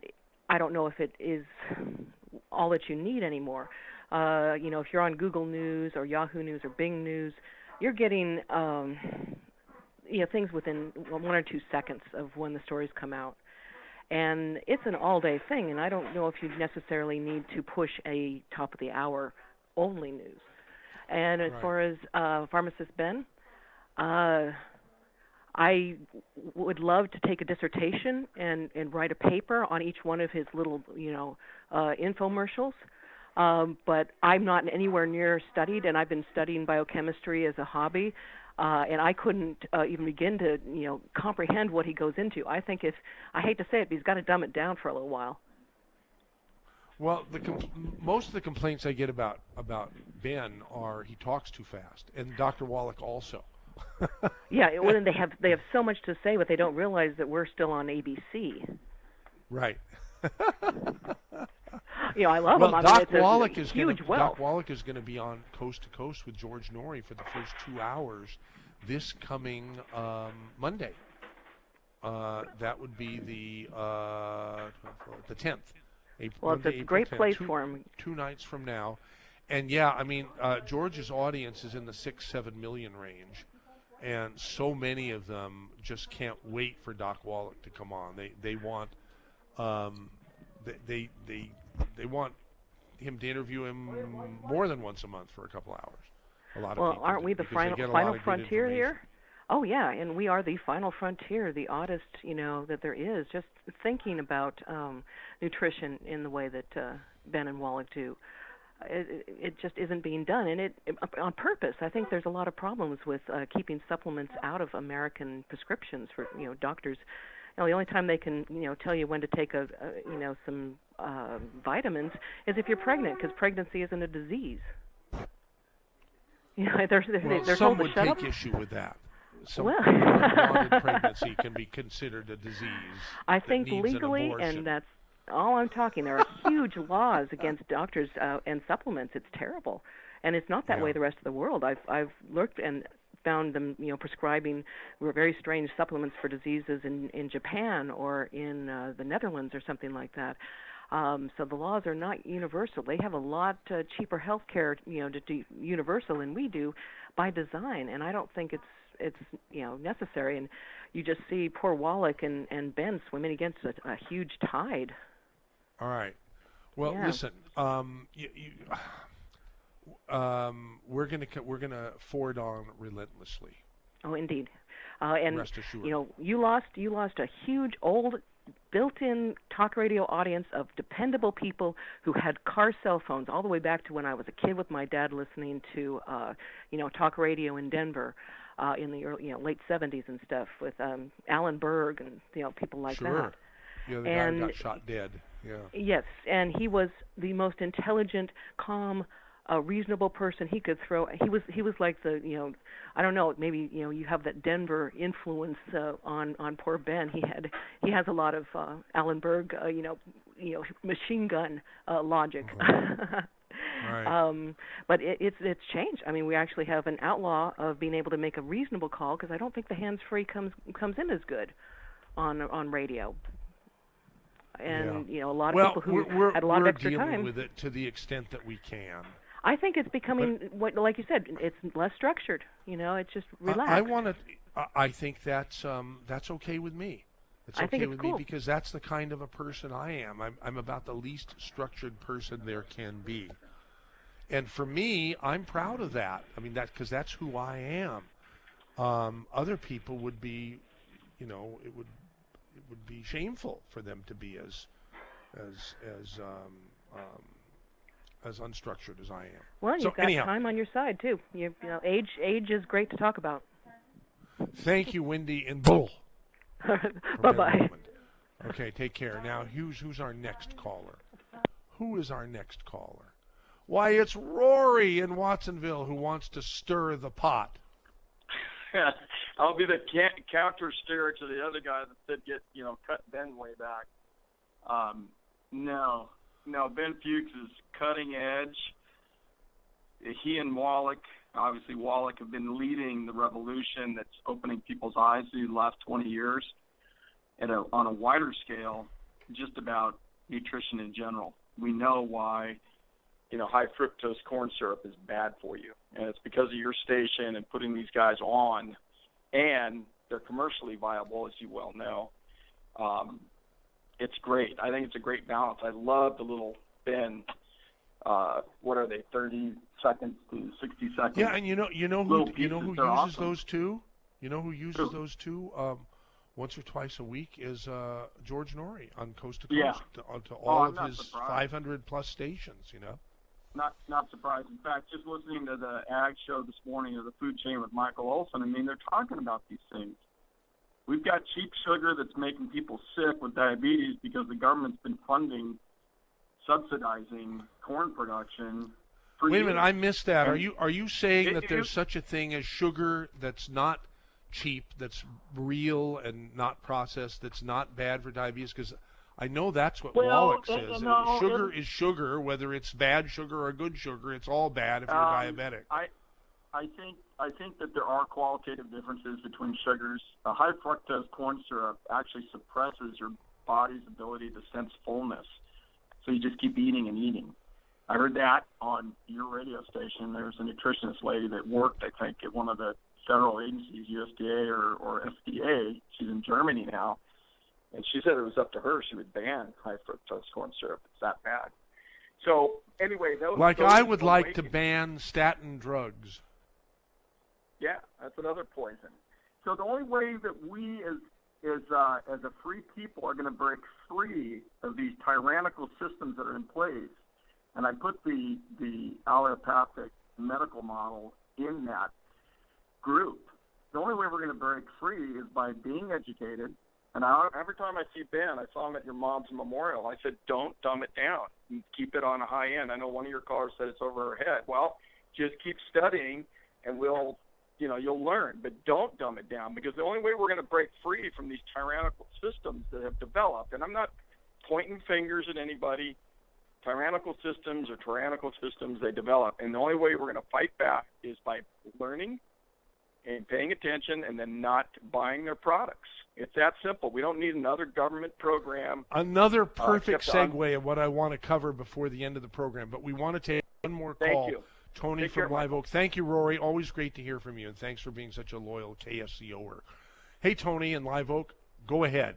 I don't know if it is all that you need anymore. You know, if you're on Google News or Yahoo News or Bing News, you're getting you know, things within 1 or 2 seconds of when the stories come out. And it's an all-day thing, and I don't know if you necessarily need to push a top-of-the-hour only news. And as far as Pharmacist Ben, I I would love to take a dissertation and write a paper on each one of his little, infomercials. But I'm not anywhere near studied, and I've been studying biochemistry as a hobby, and I couldn't even begin to, comprehend what he goes into. I think I hate to say it, but he's got to dumb it down for a little while. Well, most of the complaints I get about Ben are he talks too fast, and Dr. Wallach also. Yeah, well, and they have so much to say, but they don't realize that we're still on ABC. Right. I love well, him. Doc Wallach is huge wealth. Doc Wallach is going to be on Coast to Coast with George Norrie for the first 2 hours this coming Monday. That would be the 10th. Well, Monday, it's a great 10th, place for him. 2 nights from now. And yeah, I mean, George's audience is in the 6-7 million range. And so many of them just can't wait for Doc Wallach to come on. They want they want him to interview him more than once a month for a couple hours. A lot of people. Well, aren't we the final frontier here? Oh yeah, and we are the final frontier, the oddest, that there is. Just thinking about nutrition in the way that Ben and Wallach do. It just isn't being done, and it on purpose. I think there's a lot of problems with keeping supplements out of American prescriptions for doctors. The only time they can tell you when to take some vitamins is if you're pregnant, because pregnancy isn't a disease. They're some told to would shut take up. issue with that. Well, unwanted pregnancy can be considered a disease. I think needs legally, an and that's all I'm talking. There are huge laws against doctors and supplements. It's terrible, and it's not that way the rest of the world. I've looked and found them, prescribing very strange supplements for diseases in Japan or in the Netherlands or something like that. So the laws are not universal. They have a lot cheaper health care, to do universal than we do by design, and I don't think it's necessary. And you just see poor Wallach and Ben swimming against a huge tide. All right. Well, listen. We're gonna forward on relentlessly. Oh, indeed. And rest assured. You lost a huge old built-in talk radio audience of dependable people who had car cell phones all the way back to when I was a kid with my dad listening to talk radio in Denver in the early, late 70s and stuff with Alan Berg and people like that. Yeah, the guy who got shot dead. Yeah. Yes, and he was the most intelligent, calm, reasonable person he could throw. He was like the I don't know, maybe you have that Denver influence on poor Ben. He has a lot of Alan Berg machine gun logic. Right. But it's changed. I mean, we actually have an outlaw of being able to make a reasonable call, because I don't think the hands-free comes in as good on radio. And a lot of people who had a lot of extra time. We're dealing with it to the extent that we can. I think it's becoming like you said, it's less structured. It's just relaxed. I think that's okay with me. It's okay with me because that's the kind of a person I am. I'm about the least structured person there can be. And for me, I'm proud of that. I mean, because that's who I am. Other people would be, it would be shameful for them to be as unstructured as I am. Well, you've got time on your side too. Age is great to talk about. Thank you, Wendy and Bull. Bye-bye. Okay, take care. Now, who's our next caller? Who is our next caller? Why, it's Rory in Watsonville who wants to stir the pot. I'll be the counter stirrer to the other guy that said cut Ben way back. No, Ben Fuchs is cutting edge. He and Wallach, obviously Wallach, have been leading the revolution that's opening people's eyes through the last 20 years on a wider scale, just about nutrition in general. We know why, high fructose corn syrup is bad for you. And it's because of your station and putting these guys on, and they're commercially viable, as you well know. It's great. I think it's a great balance. I love the little Ben. What are they? 30 seconds to 60 seconds. Yeah, and you know who uses those too? You know who uses those too? Once or twice a week is George Norrie on Coast to Coast onto all of his 500 plus stations. You know. Not surprised. In fact, just listening to the ag show this morning of the food chain with Michael Olson, I mean, they're talking about these things. We've got cheap sugar that's making people sick with diabetes because the government's been subsidizing corn production. Wait a minute, I missed that. Are you saying that there's such a thing as sugar that's not cheap, that's real and not processed, that's not bad for diabetes? Because I know that's what Wallach says. Sugar is sugar, whether it's bad sugar or good sugar. It's all bad if you're diabetic. I think that there are qualitative differences between sugars. High fructose corn syrup actually suppresses your body's ability to sense fullness, so you just keep eating and eating. I heard that on your radio station. There's a nutritionist lady that worked, I think, at one of the federal agencies, USDA or FDA. She's in Germany now. And she said it was up to her. She would ban high fructose corn syrup. It's that bad. So anyway, I would like to ban statin drugs. Yeah, that's another poison. So the only way that we as a free people are going to break free of these tyrannical systems that are in place, and I put the allopathic medical model in that group. The only way we're going to break free is by being educated. And every time I see Ben, I saw him at your mom's memorial. I said, don't dumb it down. Keep it on a high end. I know one of your callers said it's over her head. Well, just keep studying, and you'll learn. But don't dumb it down, because the only way we're going to break free from these tyrannical systems that have developed, and I'm not pointing fingers at anybody, tyrannical systems, they develop. And the only way we're going to fight back is by learning and paying attention, and then not buying their products. It's that simple. We don't need another government program. Another perfect segue of what I want to cover before the end of the program, but we want to take one more call. Thank you. Tony from Live Oak. Thank you, Rory. Always great to hear from you, and thanks for being such a loyal KSCOer. Hey, Tony in Live Oak, go ahead.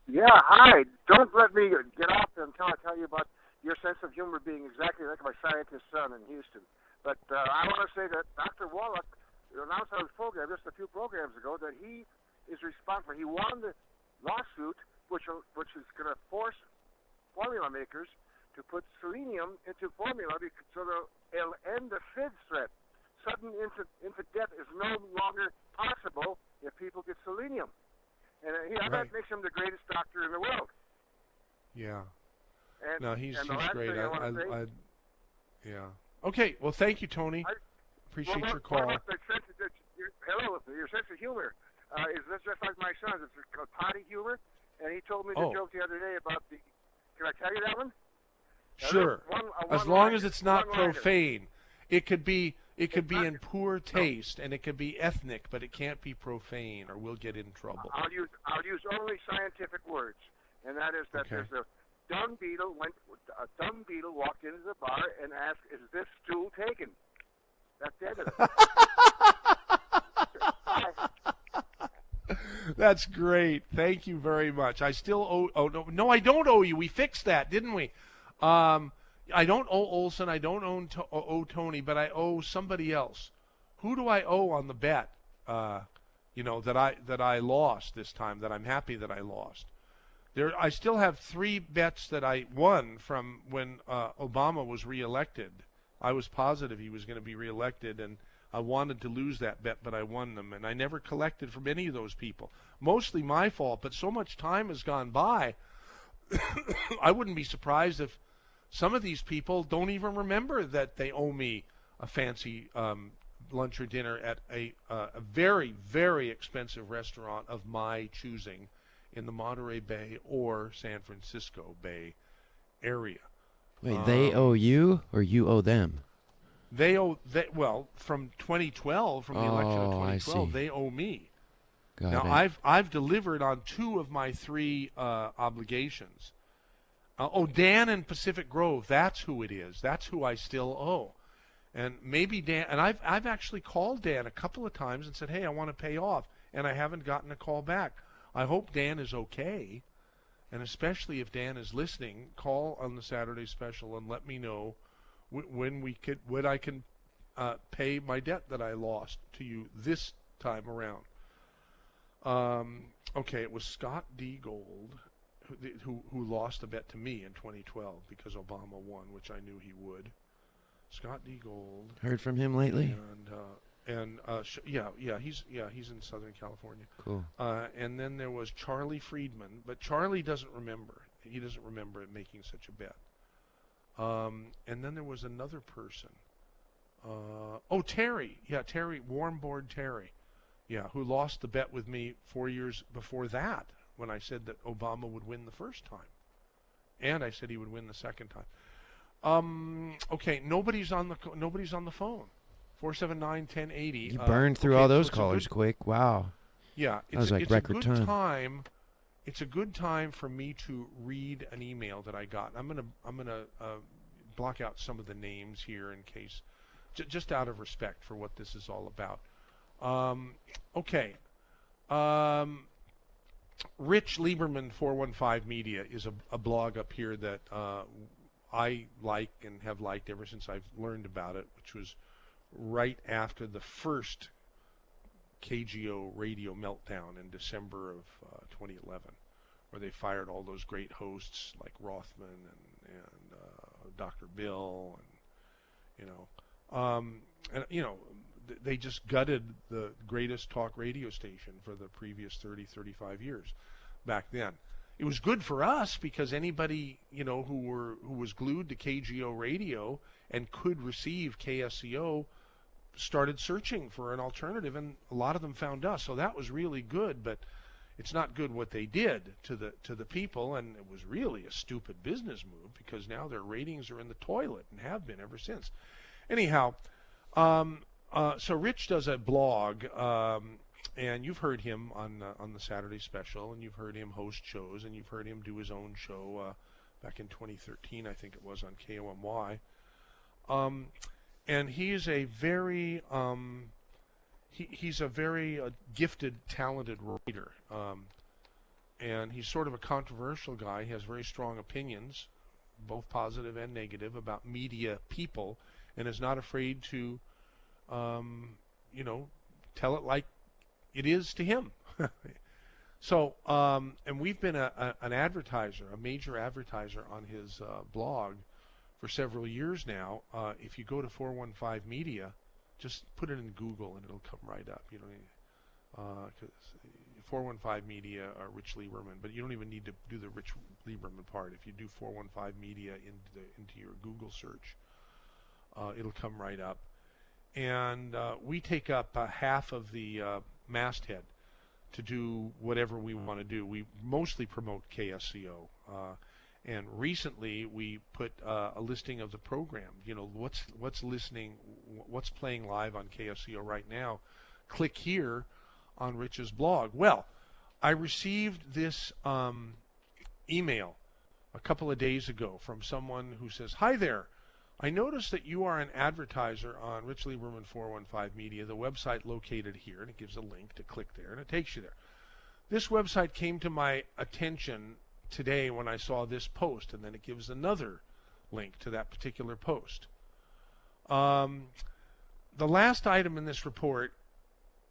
Yeah, hi. Don't let me get off until I tell you about your sense of humor being exactly like my scientist son in Houston. But I want to say that Dr. Wallach announced on his program just a few programs ago that he is responsible. He won the lawsuit, which is going to force formula makers to put selenium into formula so it'll end the FIDS threat. Sudden infant death is no longer possible if people get selenium. And that makes him the greatest doctor in the world. Yeah. He's great. Yeah. Okay. Well, thank you, Tony. Appreciate your call. Your sense of humor is just like my son's. It's called potty humor, and he told me the joke the other day about the. Can I tell you that one? Sure. As long as it's not profane, it could be in poor taste, and it could be ethnic, but it can't be profane, or we'll get in trouble. I'll use only scientific words, and that is that there's a dung beetle walked into the bar and asked, "Is this stool taken?" That's the end of it. That's great. Thank you very much. I still owe. Oh no, I don't owe you. We fixed that, didn't we? I don't owe Olson. I don't owe Tony, but I owe somebody else. Who do I owe on the bet? That I lost this time. That I'm happy that I lost. I still have 3 bets that I won from when Obama was reelected. I was positive he was going to be reelected, and I wanted to lose that bet, but I won them, and I never collected from any of those people. Mostly my fault, but so much time has gone by, I wouldn't be surprised if some of these people don't even remember that they owe me a fancy lunch or dinner at a very, very expensive restaurant of my choosing in the Monterey Bay or San Francisco Bay area. Wait, they owe you or you owe them? From 2012, from the election of 2012, they owe me. Now I've delivered on 2 of my 3 obligations. Dan in Pacific Grove, that's who it is. That's who I still owe. And maybe Dan, and I've actually called Dan a couple of times and said, "Hey, I want to pay off," and I haven't gotten a call back. I hope Dan is okay. And especially if Dan is listening, call on the Saturday special and let me know when I can pay my debt that I lost to you this time around. Okay, it was Scott D. Gold who lost the bet to me in 2012 because Obama won, which I knew he would. Scott D. Gold. Heard from him lately? He's in Southern California. Cool. And then there was Charlie Friedman, but Charlie doesn't remember. He doesn't remember making such a bet. And then there was another person. Terry. Yeah, Terry, Warmboard Terry. Yeah, who lost the bet with me 4 years before that when I said that Obama would win the first time. And I said he would win the second time. Okay, nobody's on the phone. 479-1080. You burned through all those callers quick. Wow. Yeah, that was like record time. It's a good time for me to read an email that I got. I'm gonna block out some of the names here in case, just out of respect for what this is all about. Okay. Rich Lieberman 415 Media is a blog up here that I like and have liked ever since I've learned about it, which was right after the first KGO radio meltdown in December of 2011, where they fired all those great hosts like Rothman and Dr. Bill, they just gutted the greatest talk radio station for the previous 35 years back then. It was good for us because anybody, who was glued to KGO radio and could receive KSCO started searching for an alternative, and a lot of them found us. So that was really good, but it's not good what they did to the people, and it was really a stupid business move because now their ratings are in the toilet and have been ever since. Anyhow, so Rich does a blog, and you've heard him on the Saturday Special, and you've heard him host shows, and you've heard him do his own show back in 2013, I think it was, on KOMY. And he is a very he's a very gifted, talented writer, and he's sort of a controversial guy. He has very strong opinions, both positive and negative, about media people, and is not afraid to tell it like it is to him. So, and we've been an advertiser, a major advertiser on his blog for several years now. If you go to 415 Media, just put it in Google and it'll come right up. 415 Media, Rich Lieberman, but you don't even need to do the Rich Lieberman part. If you do 415 Media into your Google search, it'll come right up. And we take up half of the masthead to do whatever we want to do. We mostly promote KSCO. And recently we put a listing of the program. What's listening, what's playing live on KSCO right now. Click here on Rich's blog. Well, I received this email a couple of days ago from someone who says, "Hi there. I noticed that you are an advertiser on Rich Lieberman 415 Media, the website located here," and it gives a link to click there, and it takes you there. This website came to my attention today when I saw this post, and then it gives another link to that particular post. The last item in this report,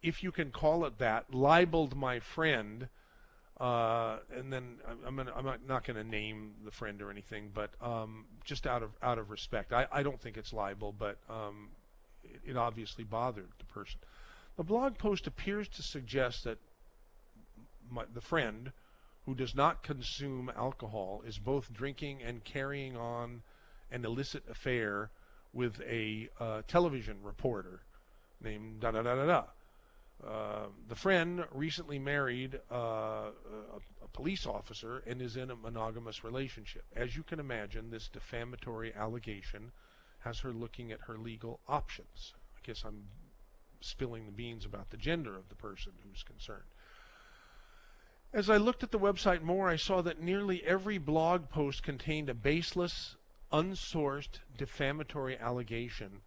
if you can call it that, libeled my friend, and then I'm not going to name the friend or anything, but just out of respect. I don't think it's libel, but it obviously bothered the person. The blog post appears to suggest that the friend, who does not consume alcohol, is both drinking and carrying on an illicit affair with a television reporter named da-da-da-da-da. The friend recently married a police officer and is in a monogamous relationship. As you can imagine, this defamatory allegation has her looking at her legal options. I guess I'm spilling the beans about the gender of the person who's concerned. As I looked at the website more, I saw that nearly every blog post contained a baseless, unsourced, defamatory allegation,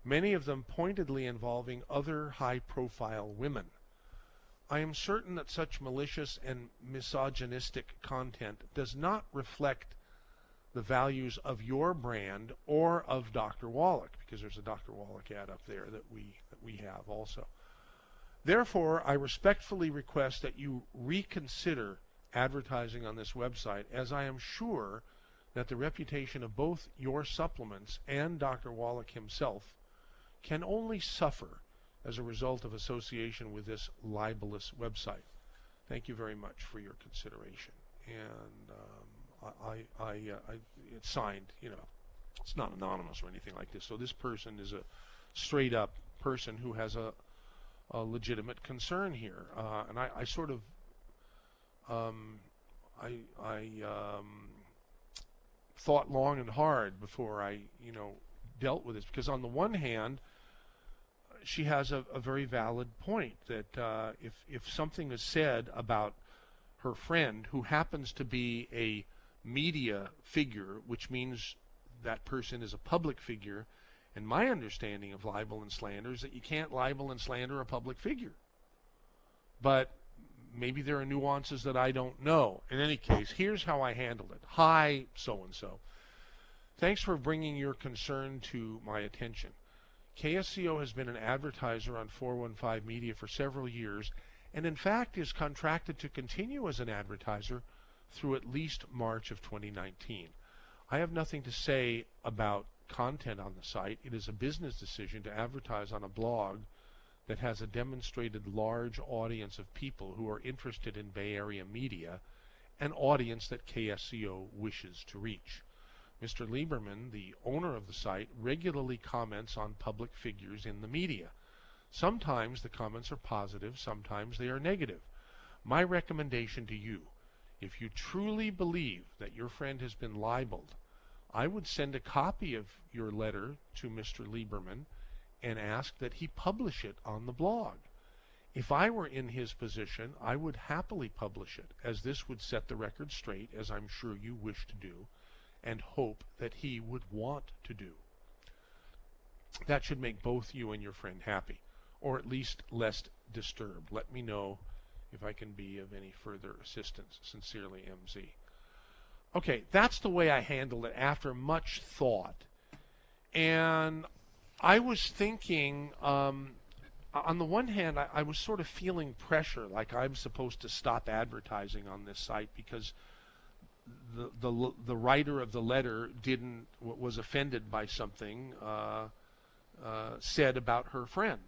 many of them pointedly involving other high-profile women. I am certain that such malicious and misogynistic content does not reflect the values of your brand or of Dr. Wallach, because there's a Dr. Wallach ad up there that we have also. Therefore, I respectfully request that you reconsider advertising on this website, as I am sure that the reputation of both your supplements and Dr. Wallach himself can only suffer as a result of association with this libelous website. Thank you very much for your consideration. And it's signed, it's not anonymous or anything like this. So this person is a straight up person who has a legitimate concern here. And I sort of, thought long and hard before I, dealt with this, because on the one hand, she has a very valid point that if something is said about her friend, who happens to be a media figure, which means that person is a public figure, and my understanding of libel and slander is that you can't libel and slander a public figure. But maybe there are nuances that I don't know. In any case, here's how I handled it. Hi, so-and-so. Thanks for bringing your concern to my attention. KSCO has been an advertiser on 415 Media for several years, and in fact is contracted to continue as an advertiser through at least March of 2019. I have nothing to say about content on the site. It is a business decision to advertise on a blog that has a demonstrated large audience of people who are interested in Bay Area media, an audience that KSCO wishes to reach. Mr. Lieberman, the owner of the site, regularly comments on public figures in the media. Sometimes the comments are positive, sometimes they are negative. My recommendation to you, if you truly believe that your friend has been libeled, I would send a copy of your letter to Mr. Lieberman and ask that he publish it on the blog. If I were in his position, I would happily publish it, as this would set the record straight, as I'm sure you wish to do, and hope that he would want to do. That should make both you and your friend happy, or at least less disturbed. Let me know if I can be of any further assistance. Sincerely, MZ. Okay, that's the way I handled it after much thought. And I was thinking, on the one hand, I was sort of feeling pressure, like I'm supposed to stop advertising on this site because the writer of the letter was offended by something said about her friend,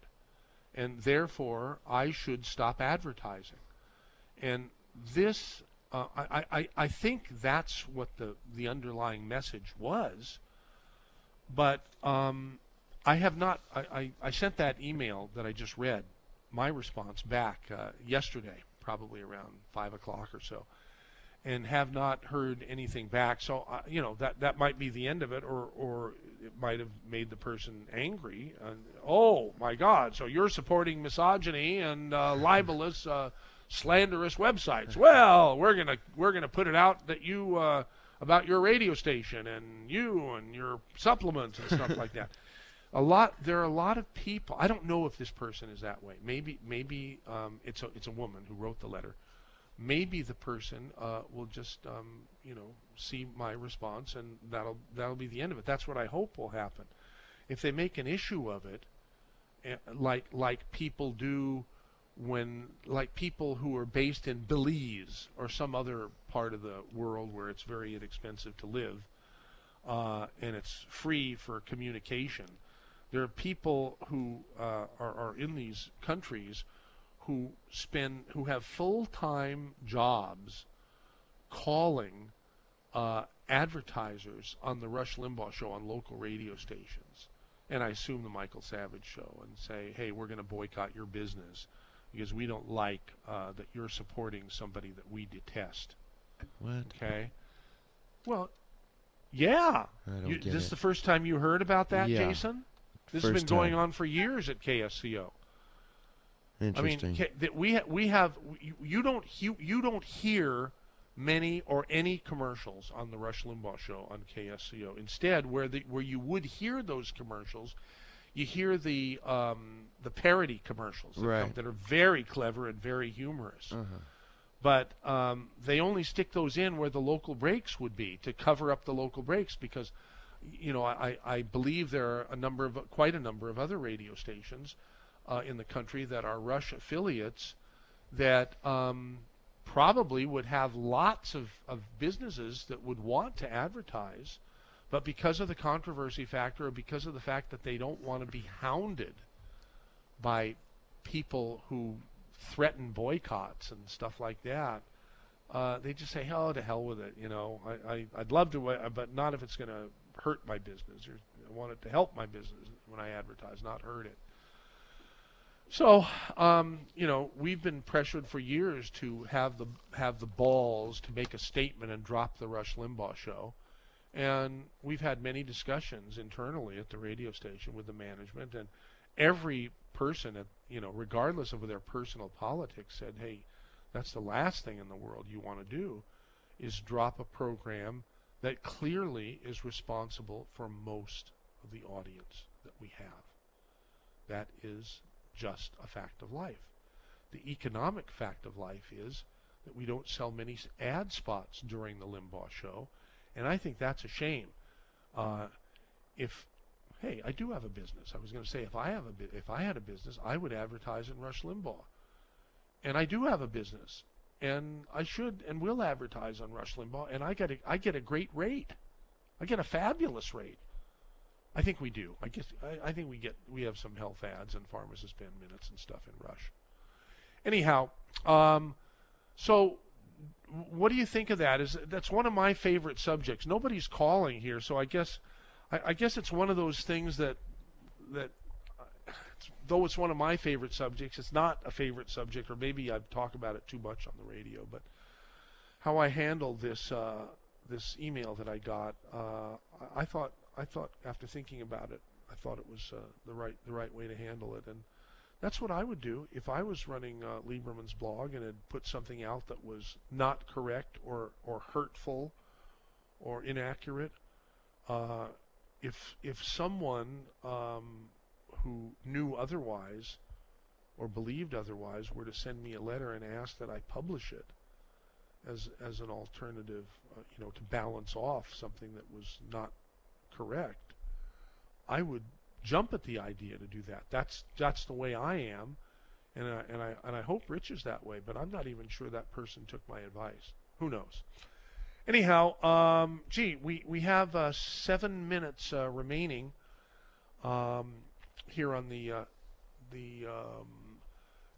and therefore I should stop advertising. And this, I think that's what the underlying message was. But I have not. I sent that email that I just read, my response back yesterday, probably around 5 o'clock or so, and have not heard anything back. So that might be the end of it, or it might have made the person angry. Oh my God! So you're supporting misogyny and libelous, slanderous websites. Well, we're gonna put it out that you about your radio station and you and your supplements and stuff like that. There are a lot of people. I don't know if this person is that way. Maybe it's a woman who wrote the letter. Maybe the person will just see my response, and that'll be the end of it. That's what I hope will happen. If they make an issue of it, like people do like people who are based in Belize or some other part of the world where it's very inexpensive to live, and it's free for communication. There are people who are in these countries who have full-time jobs calling advertisers on the Rush Limbaugh Show on local radio stations, and I assume the Michael Savage Show, and say, hey, we're going to boycott your business because we don't like that you're supporting somebody that we detest. What? Okay. Well, yeah. This is the first time you heard about that, Yeah. Jason? This has been going on for years at KSCO. Interesting. I mean, we have you don't hear many or any commercials on the Rush Limbaugh Show on KSCO. Instead, where you would hear those commercials, you hear the parody commercials that are very clever and very humorous. But they only stick those in where the local breaks would be, to cover up the local breaks, because I believe there are quite a number of other radio stations in the country that are Rush affiliates that probably would have lots of businesses that would want to advertise, but because of the controversy factor or because of the fact that they don't want to be hounded by people who threaten boycotts and stuff like that, they just say, "Oh, to hell with it." I'd love to, but not if it's going to hurt my business. Or I want it to help my business when I advertise, not hurt it. So, we've been pressured for years to have the balls to make a statement and drop the Rush Limbaugh show, and we've had many discussions internally at the radio station with the management, and every person, regardless of their personal politics, said, "Hey, that's the last thing in the world you want to do, is drop a program that clearly is responsible for most of the audience that we have. That is just a fact of life. The economic fact of life is that we don't sell many ad spots during the Limbaugh show, and I think that's a shame. Hey, I do have a business. I was going to say, if I had a business, I would advertise in Rush Limbaugh. And I do have a business, and I should and will advertise on Rush Limbaugh, and I get a great rate. I get a fabulous rate. I think we do. I think we have some health ads and pharmacist Ben minutes and stuff in Rush. Anyhow, so what do you think of that? That's one of my favorite subjects. Nobody's calling here, so I guess it's one of those things that though it's one of my favorite subjects, it's not a favorite subject, or maybe I've talked about it too much on the radio. But how I handled this email that I got, I thought after thinking about it, I thought it was the right way to handle it, and that's what I would do if I was running Lieberman's blog and had put something out that was not correct or hurtful or inaccurate. If someone who knew otherwise or believed otherwise were to send me a letter and ask that I publish it as an alternative, to balance off something that was not correct, I would jump at the idea to do that. That's the way I am, and I hope Rich is that way. But I'm not even sure that person took my advice. Who knows? Anyhow, we have 7 minutes remaining here on the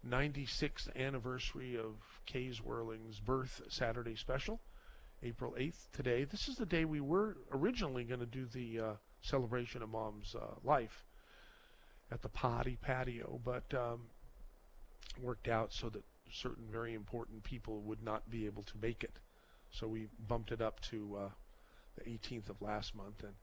96th anniversary of Kay Zwerling's birth Saturday special, April 8th today. This is the day we were originally going to do the celebration of Mom's life at the patio, but worked out so that certain very important people would not be able to make it. So we bumped it up to the 18th of last month, and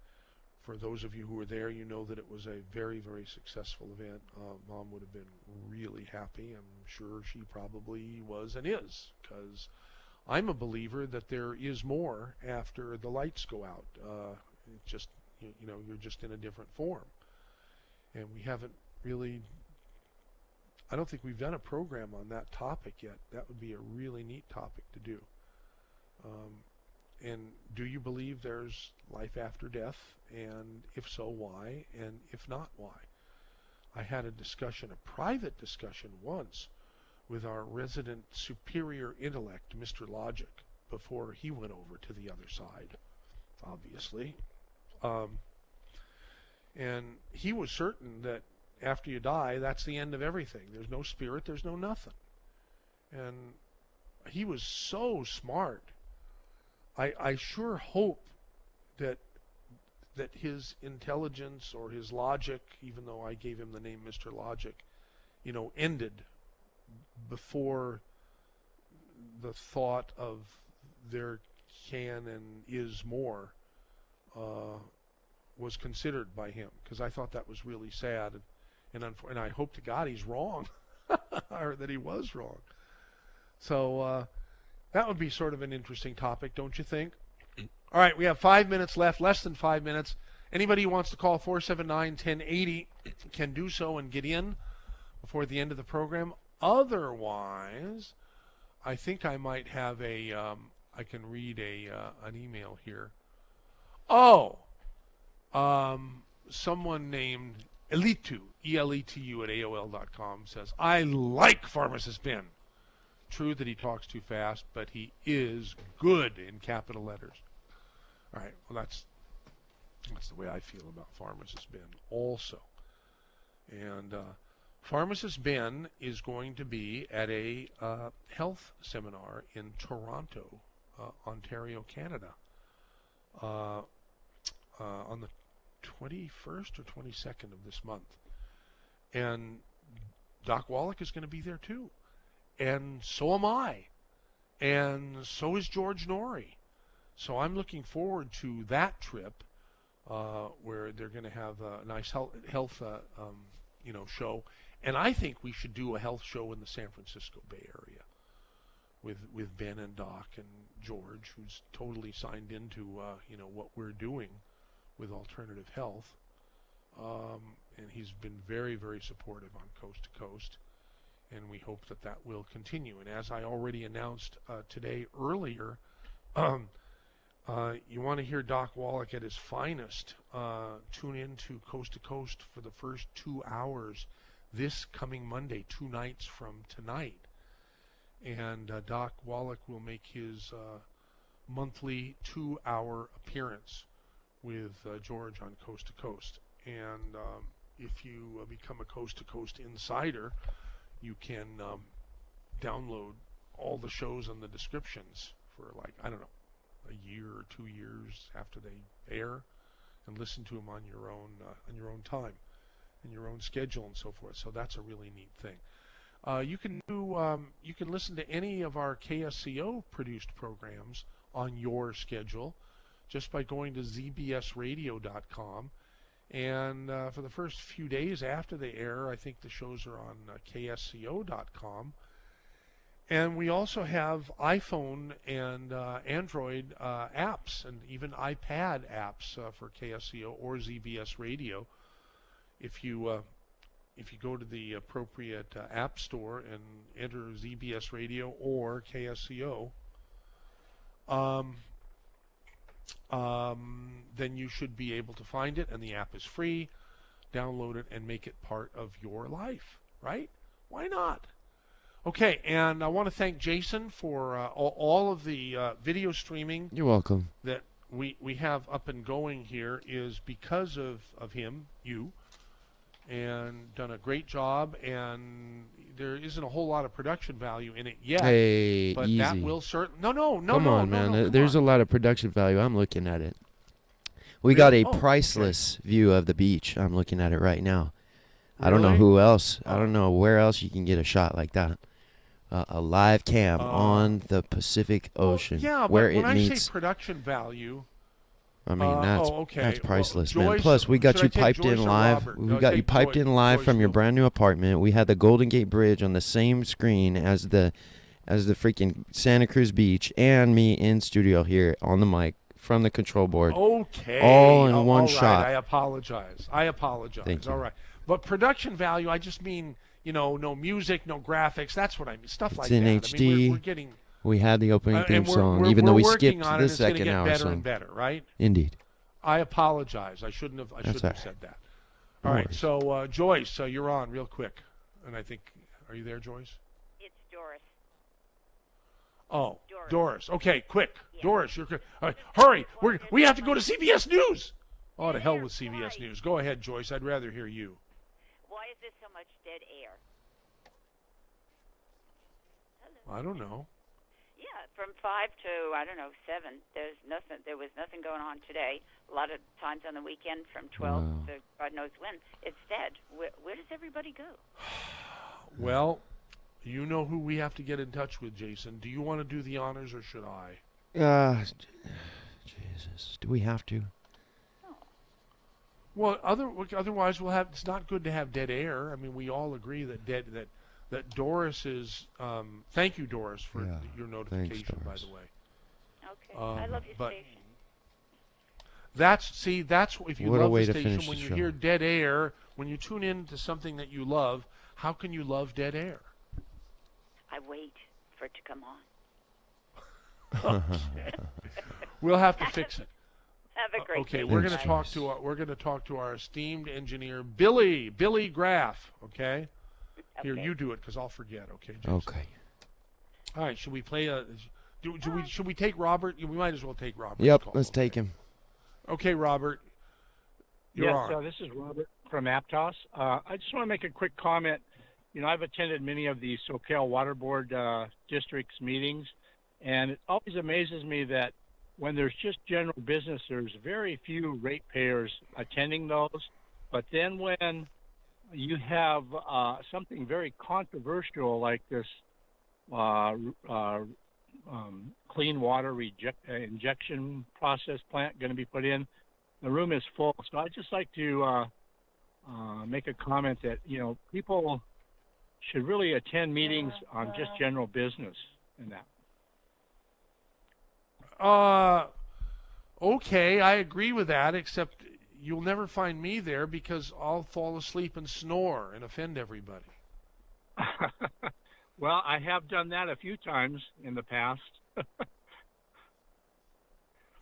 for those of you who were there, you know that it was a very, very successful event. Mom would have been really happy. I'm sure she probably was and is, because I'm a believer that there is more after the lights go out. It's just, you're just in a different form. And we haven't really, I don't think we've done a program on that topic yet. That would be a really neat topic to do. And do you believe there's life after death? And if so, why? And if not, why? I had a private discussion once with our resident superior intellect, Mr. Logic, before he went over to the other side, obviously. And he was certain that after you die, that's the end of everything. There's no spirit, there's no nothing. And he was so smart. I sure hope that his intelligence or his logic, even though I gave him the name Mr. Logic, ended before the thought of there can and is more was considered by him, because I thought that was really sad, and I hope to God he's wrong, or that he was wrong. So that would be sort of an interesting topic, don't you think? All right, we have 5 minutes left, less than 5 minutes. Anybody who wants to call 479-1080 can do so and get in before the end of the program. Otherwise, I think I might have I can read an email here. Someone named Elitu, E-L-E-T-U at AOL.com says, I like Pharmacist Ben. True that he talks too fast, but he is good in capital letters. All right, well, that's the way I feel about Pharmacist Ben also. And Pharmacist Ben is going to be at a health seminar in Toronto, Ontario, Canada, on the 21st or 22nd of this month. And Doc Wallach is going to be there too. And so am I. And so is George Norrie. So I'm looking forward to that trip where they're going to have a nice health show. And I think we should do a health show in the San Francisco Bay Area with Ben and Doc and George, who's totally signed into what we're doing with alternative health. And he's been very, very supportive on Coast to Coast. And we hope that that will continue. And as I already announced today earlier, you want to hear Doc Wallach at his finest, tune in to Coast for the first 2 hours this coming Monday, 2 nights from tonight. And Doc Wallach will make his monthly 2-hour appearance with George on Coast to Coast. And if you become a Coast to Coast insider, you can download all the shows and the descriptions for a year or 2 years after they air, and listen to them on your own time, and your own schedule and so forth. So that's a really neat thing. You can listen to any of our KSCO produced programs on your schedule just by going to zbsradio.com. And for the first few days after they air, I think the shows are on ksco.com. And we also have iPhone and Android apps, and even iPad apps for KSCO or ZBS Radio. If you go to the appropriate app store and enter ZBS Radio or KSCO, then you should be able to find it, and the app is free. Download it and make it part of your life, right? Why not? Okay, and I want to thank Jason for all of the video streaming. You're welcome. That we have up and going here is because of him, you, and done a great job, and there isn't a whole lot of production value in it yet. Hey, but easy. that will certainly no. Come on, man. There's a lot of production value. I'm looking at it. We Really? got a Oh, priceless view of the beach. I'm looking at it right now. I don't know Really? who else. I don't know where else you can get a shot like that. A live cam on the Pacific Ocean, Yeah, where but when it I meets. say production value, I mean, that's okay. that's Well, priceless, man. Joyce- Plus, we got should I you take piped in Joyce or live. Robert? We No, got you take piped in live from your brand new apartment. We had the Golden Gate Bridge on the same screen as the freaking Santa Cruz Beach, and me in studio here on the mic from the control board. Okay. All in all one right, shot. I apologize. Thank you. All right. But production value, I just mean, no music, no graphics. That's what I mean. Stuff like It's in that. HD. I mean, we're getting. We had the opening theme and song, even though we're we working skipped on it, the it's gonna second get hour better song. and better, right? Indeed. I apologize. I shouldn't have. That's all right. Said that. No All right. worries. So Joyce, you're on real quick, and I think, are you there, Joyce? It's Doris. Oh, Doris. Okay, quick. Yeah. Doris, you're good. All right, hurry. We have to go to CBS News. Oh, to hell with CBS News. Go ahead, Joyce. I'd rather hear you. Why is there so much dead air? I don't know. Yeah, from 5 to 7. There was nothing going on today. A lot of times on the weekend from 12 to God knows when. It's dead. Where does everybody go? Well, you know who we have to get in touch with, Jason. Do you want to do the honors, or should I? Jesus, do we have to? Well, otherwise we'll have. It's not good to have dead air. I mean, we all agree that Doris is. Thank you, Doris, for your notification. Thanks, by the way. Okay, I love your but station. That's if you What a love way the to station, finish when the you show. hear dead air, when you tune in to something that you love, how can you love dead air? I wait for it to come on. Okay. We'll have to fix it. Have a great Okay, day. we're going guys. to talk to our esteemed engineer Billy Graff. Okay, here Okay. you do it because I'll forget. Okay. Jason? Okay. All right. Should we play a? Should we take Robert? We might as well take Robert. Yep, let's take him. Okay, Robert. You're Yes, on. this is Robert from Aptos. I just want to make a quick comment. You know, I've attended many of the SoCal Water Board districts meetings, and it always amazes me that when there's just general business, there's very few ratepayers attending those. But then when you have something very controversial like this clean water injection process plant going to be put in, the room is full. So I'd just like to make a comment that, you know, people should really attend meetings on just general business and that. Okay, I agree with that, except you'll never find me there because I'll fall asleep and snore and offend everybody. Well, I have done that a few times in the past.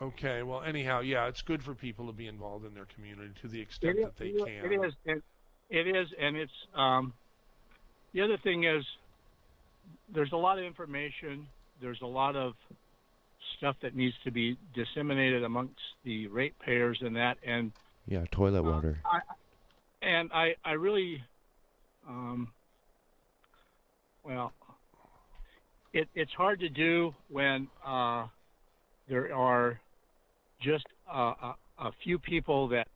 Okay, well, anyhow, yeah, it's good for people to be involved in their community to the extent that they can. It is, and it's the other thing is there's a lot of information. There's a lot of stuff that needs to be disseminated amongst the ratepayers and that, and Yeah, toilet water. I really, well, it's hard to do when there are just a few people that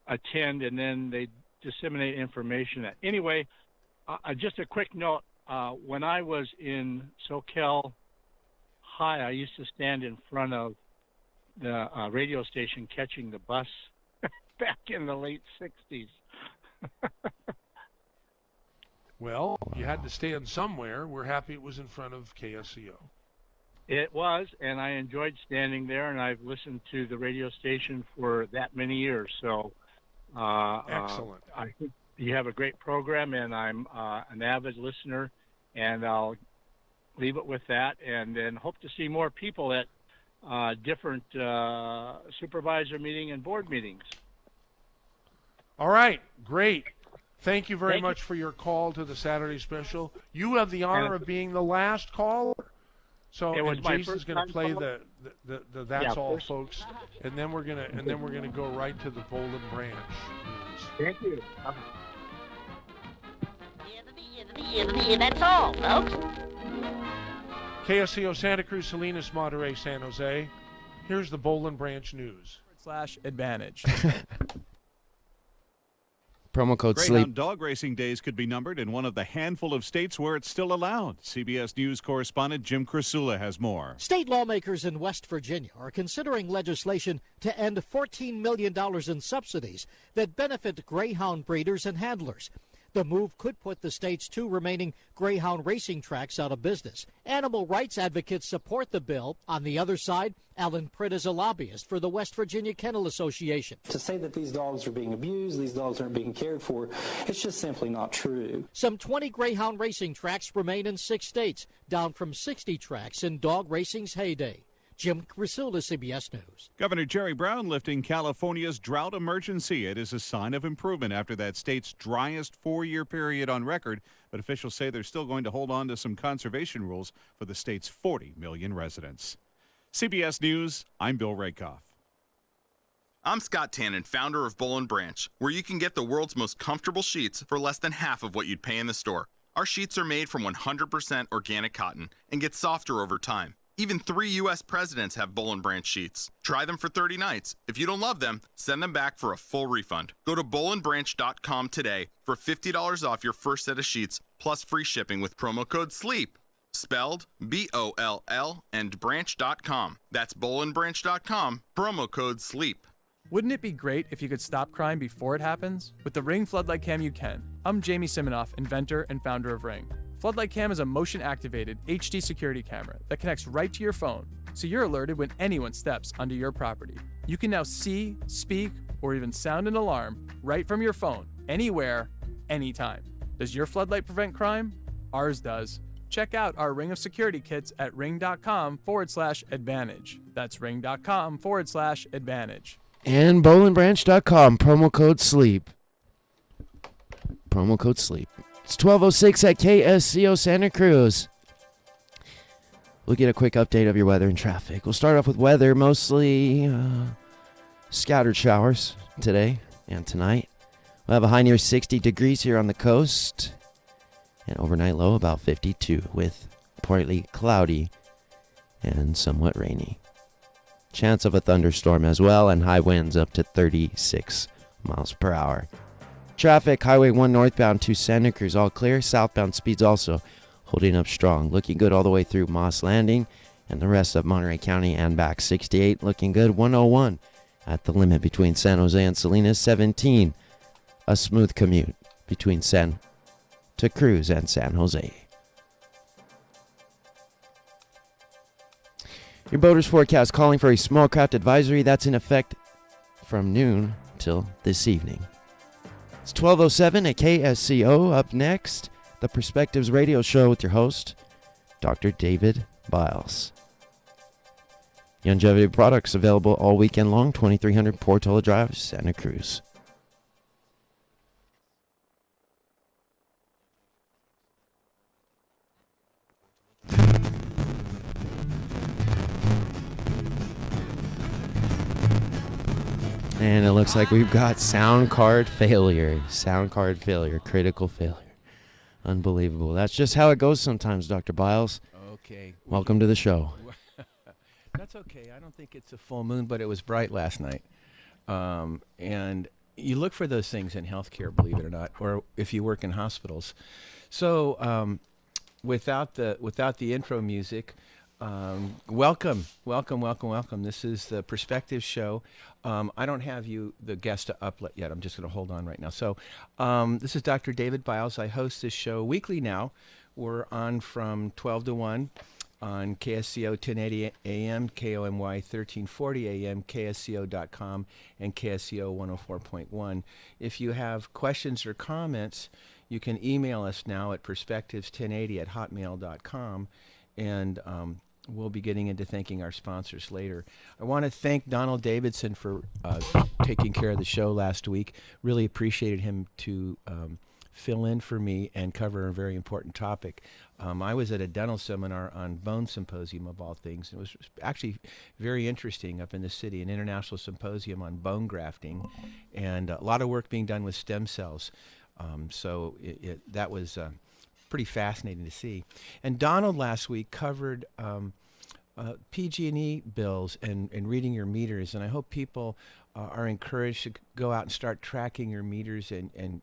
attend and then they disseminate information. Anyway, just a quick note. When I was in SoCal High, I used to stand in front of the radio station catching the bus back in the late 60s. Well, you had to stand somewhere. We're happy it was in front of KSCO. It was, and I enjoyed standing there, and I've listened to the radio station for that many years. So, Excellent. I think you have a great program, and I'm an avid listener, and I'll leave it with that, and then hope to see more people at different supervisor meeting and board meetings. All right, great. Thank you very much for your call to the Saturday special. You have the honor of being the last caller. So It was and my Jason's first going to time play calling. the That's Yeah, All, first. folks, and then we're gonna go right to the Boland Branch news. Thank you. That's all, folks. KSCO Santa Cruz, Salinas, Monterey, San Jose. Here's the Boland Branch news. /advantage. Promo code Greyhound SLEEP. dog racing days could be numbered in one of the handful of states where it's still allowed. CBS News correspondent Jim Krasula has more. State lawmakers in West Virginia are considering legislation to end $14 million in subsidies that benefit greyhound breeders and handlers. The move could put the state's two remaining greyhound racing tracks out of business. Animal rights advocates support the bill. On the other side, Alan Pritt is a lobbyist for the West Virginia Kennel Association. To say that these dogs are being abused, these dogs aren't being cared for, it's just simply not true. Some 20 greyhound racing tracks remain in 6 states, down from 60 tracks in dog racing's heyday. Jim Krasula, CBS News. Governor Jerry Brown lifting California's drought emergency. It is a sign of improvement after that state's driest 4-year period on record, but officials say they're still going to hold on to some conservation rules for the state's 40 million residents. CBS News, I'm Bill Rakoff. I'm Scott Tannen, founder of Boll & Branch, where you can get the world's most comfortable sheets for less than half of what you'd pay in the store. Our sheets are made from 100% organic cotton and get softer over time. Even 3 U.S. presidents have Boll & Branch sheets. Try them for 30 nights. If you don't love them, send them back for a full refund. Go to bollandbranch.com today for $50 off your first set of sheets, plus free shipping with promo code SLEEP. Spelled B-O-L-L and branch.com. That's bollandbranch.com, promo code SLEEP. Wouldn't it be great if you could stop crime before it happens? With the Ring Floodlight Cam, you can. I'm Jamie Siminoff, inventor and founder of Ring. Floodlight Cam is a motion-activated HD security camera that connects right to your phone, so you're alerted when anyone steps onto your property. You can now see, speak, or even sound an alarm right from your phone, anywhere, anytime. Does your floodlight prevent crime? Ours does. Check out our Ring of Security kits at ring.com/advantage. That's ring.com/advantage. And BolandBranch.com, promo code SLEEP. Promo code SLEEP. It's 12:06 at KSCO Santa Cruz. We'll get a quick update of your weather and traffic. We'll start off with weather, mostly scattered showers today and tonight. We'll have a high near 60 degrees here on the coast. And overnight low about 52 with partly cloudy and somewhat rainy. Chance of a thunderstorm as well, and high winds up to 36 miles per hour. Traffic, Highway 1 northbound to Santa Cruz, all clear. Southbound speeds also holding up strong. Looking good all the way through Moss Landing and the rest of Monterey County and back. 68 looking good. 101 at the limit between San Jose and Salinas. 17 a smooth commute between Santa Cruz and San Jose. Your boaters forecast calling for a small craft advisory that's in effect from noon till this evening. It's 12:07 at KSCO. Up next, the Perspectives Radio Show with your host, Dr. David Biles. Longevity products available all weekend long, 2300 Portola Drive, Santa Cruz. And it looks like we've got sound card failure. Sound card failure. Critical failure. Unbelievable. That's just how it goes sometimes, Dr. Biles. Okay. Welcome to the show. That's okay. I don't think it's a full moon, but it was bright last night. And you look for those things in healthcare, believe it or not, or if you work in hospitals. So without the intro music, welcome. This is the Perspective Show. I don't have the guest up yet. I'm just going to hold on right now. So this is Dr. David Biles. I host this show weekly now. We're on from 12 to 1 on KSCO 1080 AM, KOMY 1340 AM, KSCO.com, and KSCO 104.1. If you have questions or comments, you can email us now at perspectives1080@hotmail.com, and we'll be getting into thanking our sponsors later. I want to thank Donald Davidson for taking care of the show last week. Really appreciated him to fill in for me and cover a very important topic. I was at a dental seminar on bone symposium, of all things. It was actually very interesting up in the city, an international symposium on bone grafting, and a lot of work being done with stem cells. So that was pretty fascinating to see. And Donald last week covered PG&E bills and reading your meters, and I hope people are encouraged to go out and start tracking your meters and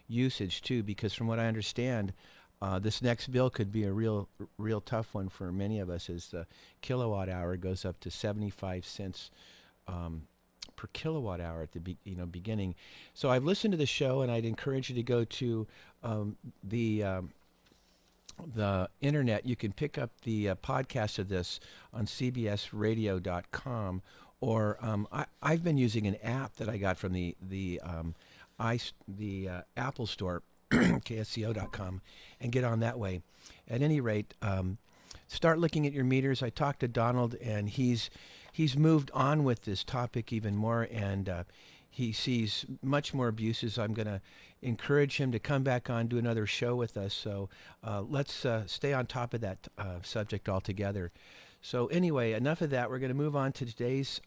usage too, because from what I understand, this next bill could be a real tough one for many of us, as the kilowatt hour goes up to 75 cents per kilowatt hour at the beginning. So I've listened to the show, and I'd encourage you to go to the internet. You can pick up the podcast of this on cbsradio.com, or I've been using an app that I got from the Apple Store, ksco.com, and get on that way. At any rate, start looking at your meters. I talked to Donald, and he's moved on with this topic even more, and he sees much more abuses. I'm going to encourage him to come back on, do another show with us. So let's stay on top of that subject altogether. So anyway, enough of that. We're going to move on to today's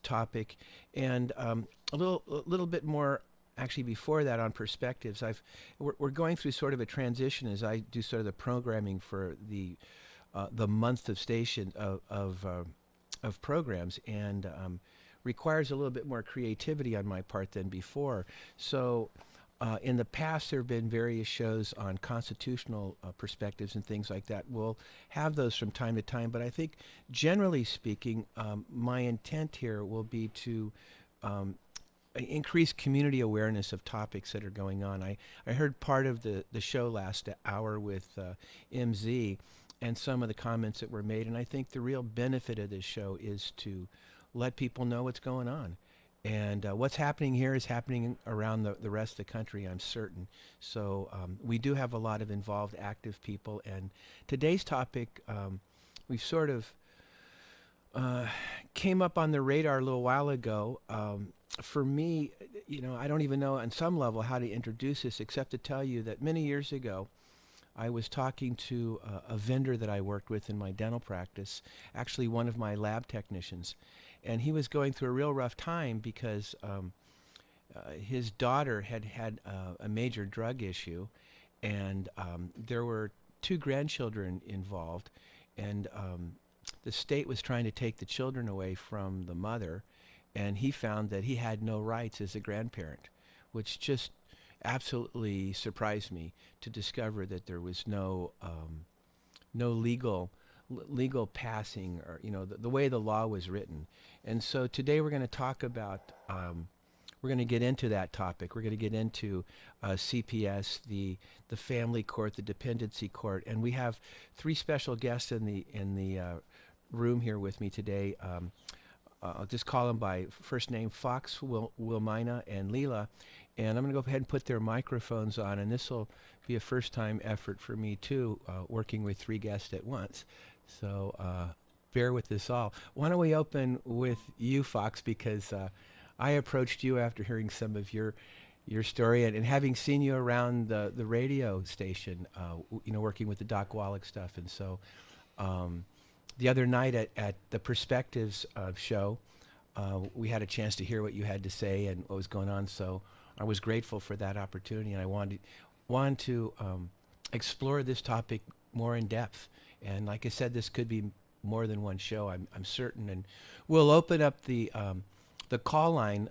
topic, and a little bit more. Actually, before that, on Perspectives, we're going through sort of a transition as I do sort of the programming for the month of station of programs, and requires a little bit more creativity on my part than before. So in the past, there have been various shows on constitutional perspectives and things like that. We'll have those from time to time, but I think generally speaking, my intent here will be to increase community awareness of topics that are going on. I heard part of the show last hour with MZ and some of the comments that were made, and I think the real benefit of this show is to let people know what's going on. And what's happening here is happening around the rest of the country, I'm certain. So we do have a lot of involved, active people. And today's topic, we sort of came up on the radar a little while ago. For me, I don't even know on some level how to introduce this, except to tell you that many years ago, I was talking to a vendor that I worked with in my dental practice, actually one of my lab technicians. And he was going through a real rough time because his daughter had a major drug issue, and there were 2 grandchildren involved, and the state was trying to take the children away from the mother, and he found that he had no rights as a grandparent, which just absolutely surprised me to discover that there was no legal passing, or the way the law was written. And so today we're going to talk about we're going to get into that topic. We're going to get into CPS, the family court, the dependency court, and we have 3 special guests in the room here with me today. I'll just call them by first name: Fox, Wilmina, and Leela. And I'm going to go ahead and put their microphones on, and this will be a first-time effort for me too, working with 3 guests at once. So bear with this all. Why don't we open with you, Fox, because I approached you after hearing some of your story and having seen you around the radio station, working with the Doc Wallach stuff. And so the other night at the Perspectives show, we had a chance to hear what you had to say and what was going on. So I was grateful for that opportunity, and I wanted to explore this topic more in depth. And like I said, this could be more than one show, I'm certain. And we'll open up the call line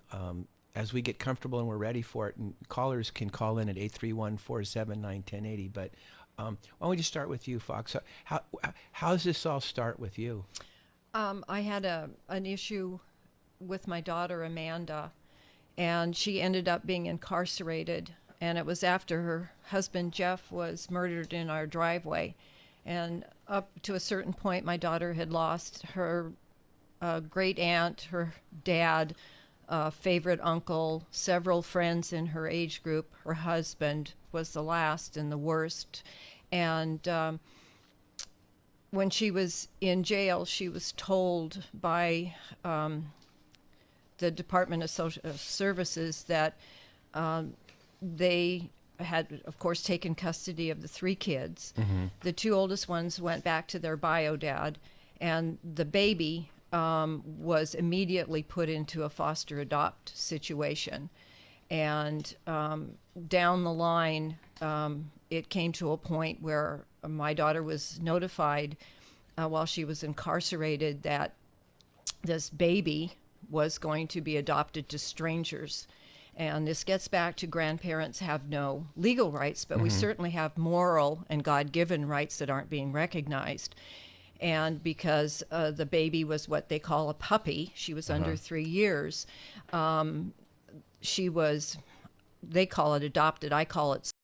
as we get comfortable and we're ready for it. And callers can call in at 831-479-1080. But why don't we just start with you, Fox? How does this all start with you? I had an issue with my daughter, Amanda, and she ended up being incarcerated. And it was after her husband, Jeff, was murdered in our driveway. And up to a certain point, my daughter had lost her great aunt, her dad, favorite uncle, several friends in her age group. Her husband was the last and the worst. And when she was in jail, she was told by the Department of Social Services that they had, of course, taken custody of the 3 kids. Mm-hmm. The 2 oldest ones went back to their bio dad, and the baby was immediately put into a foster adopt situation. And down the line, it came to a point where my daughter was notified while she was incarcerated that this baby was going to be adopted to strangers. And this gets back to grandparents have no legal rights, but we certainly have moral and God-given rights that aren't being recognized. And because the baby was what they call a puppy, she was under 3 years, she was, they call it adopted, I call it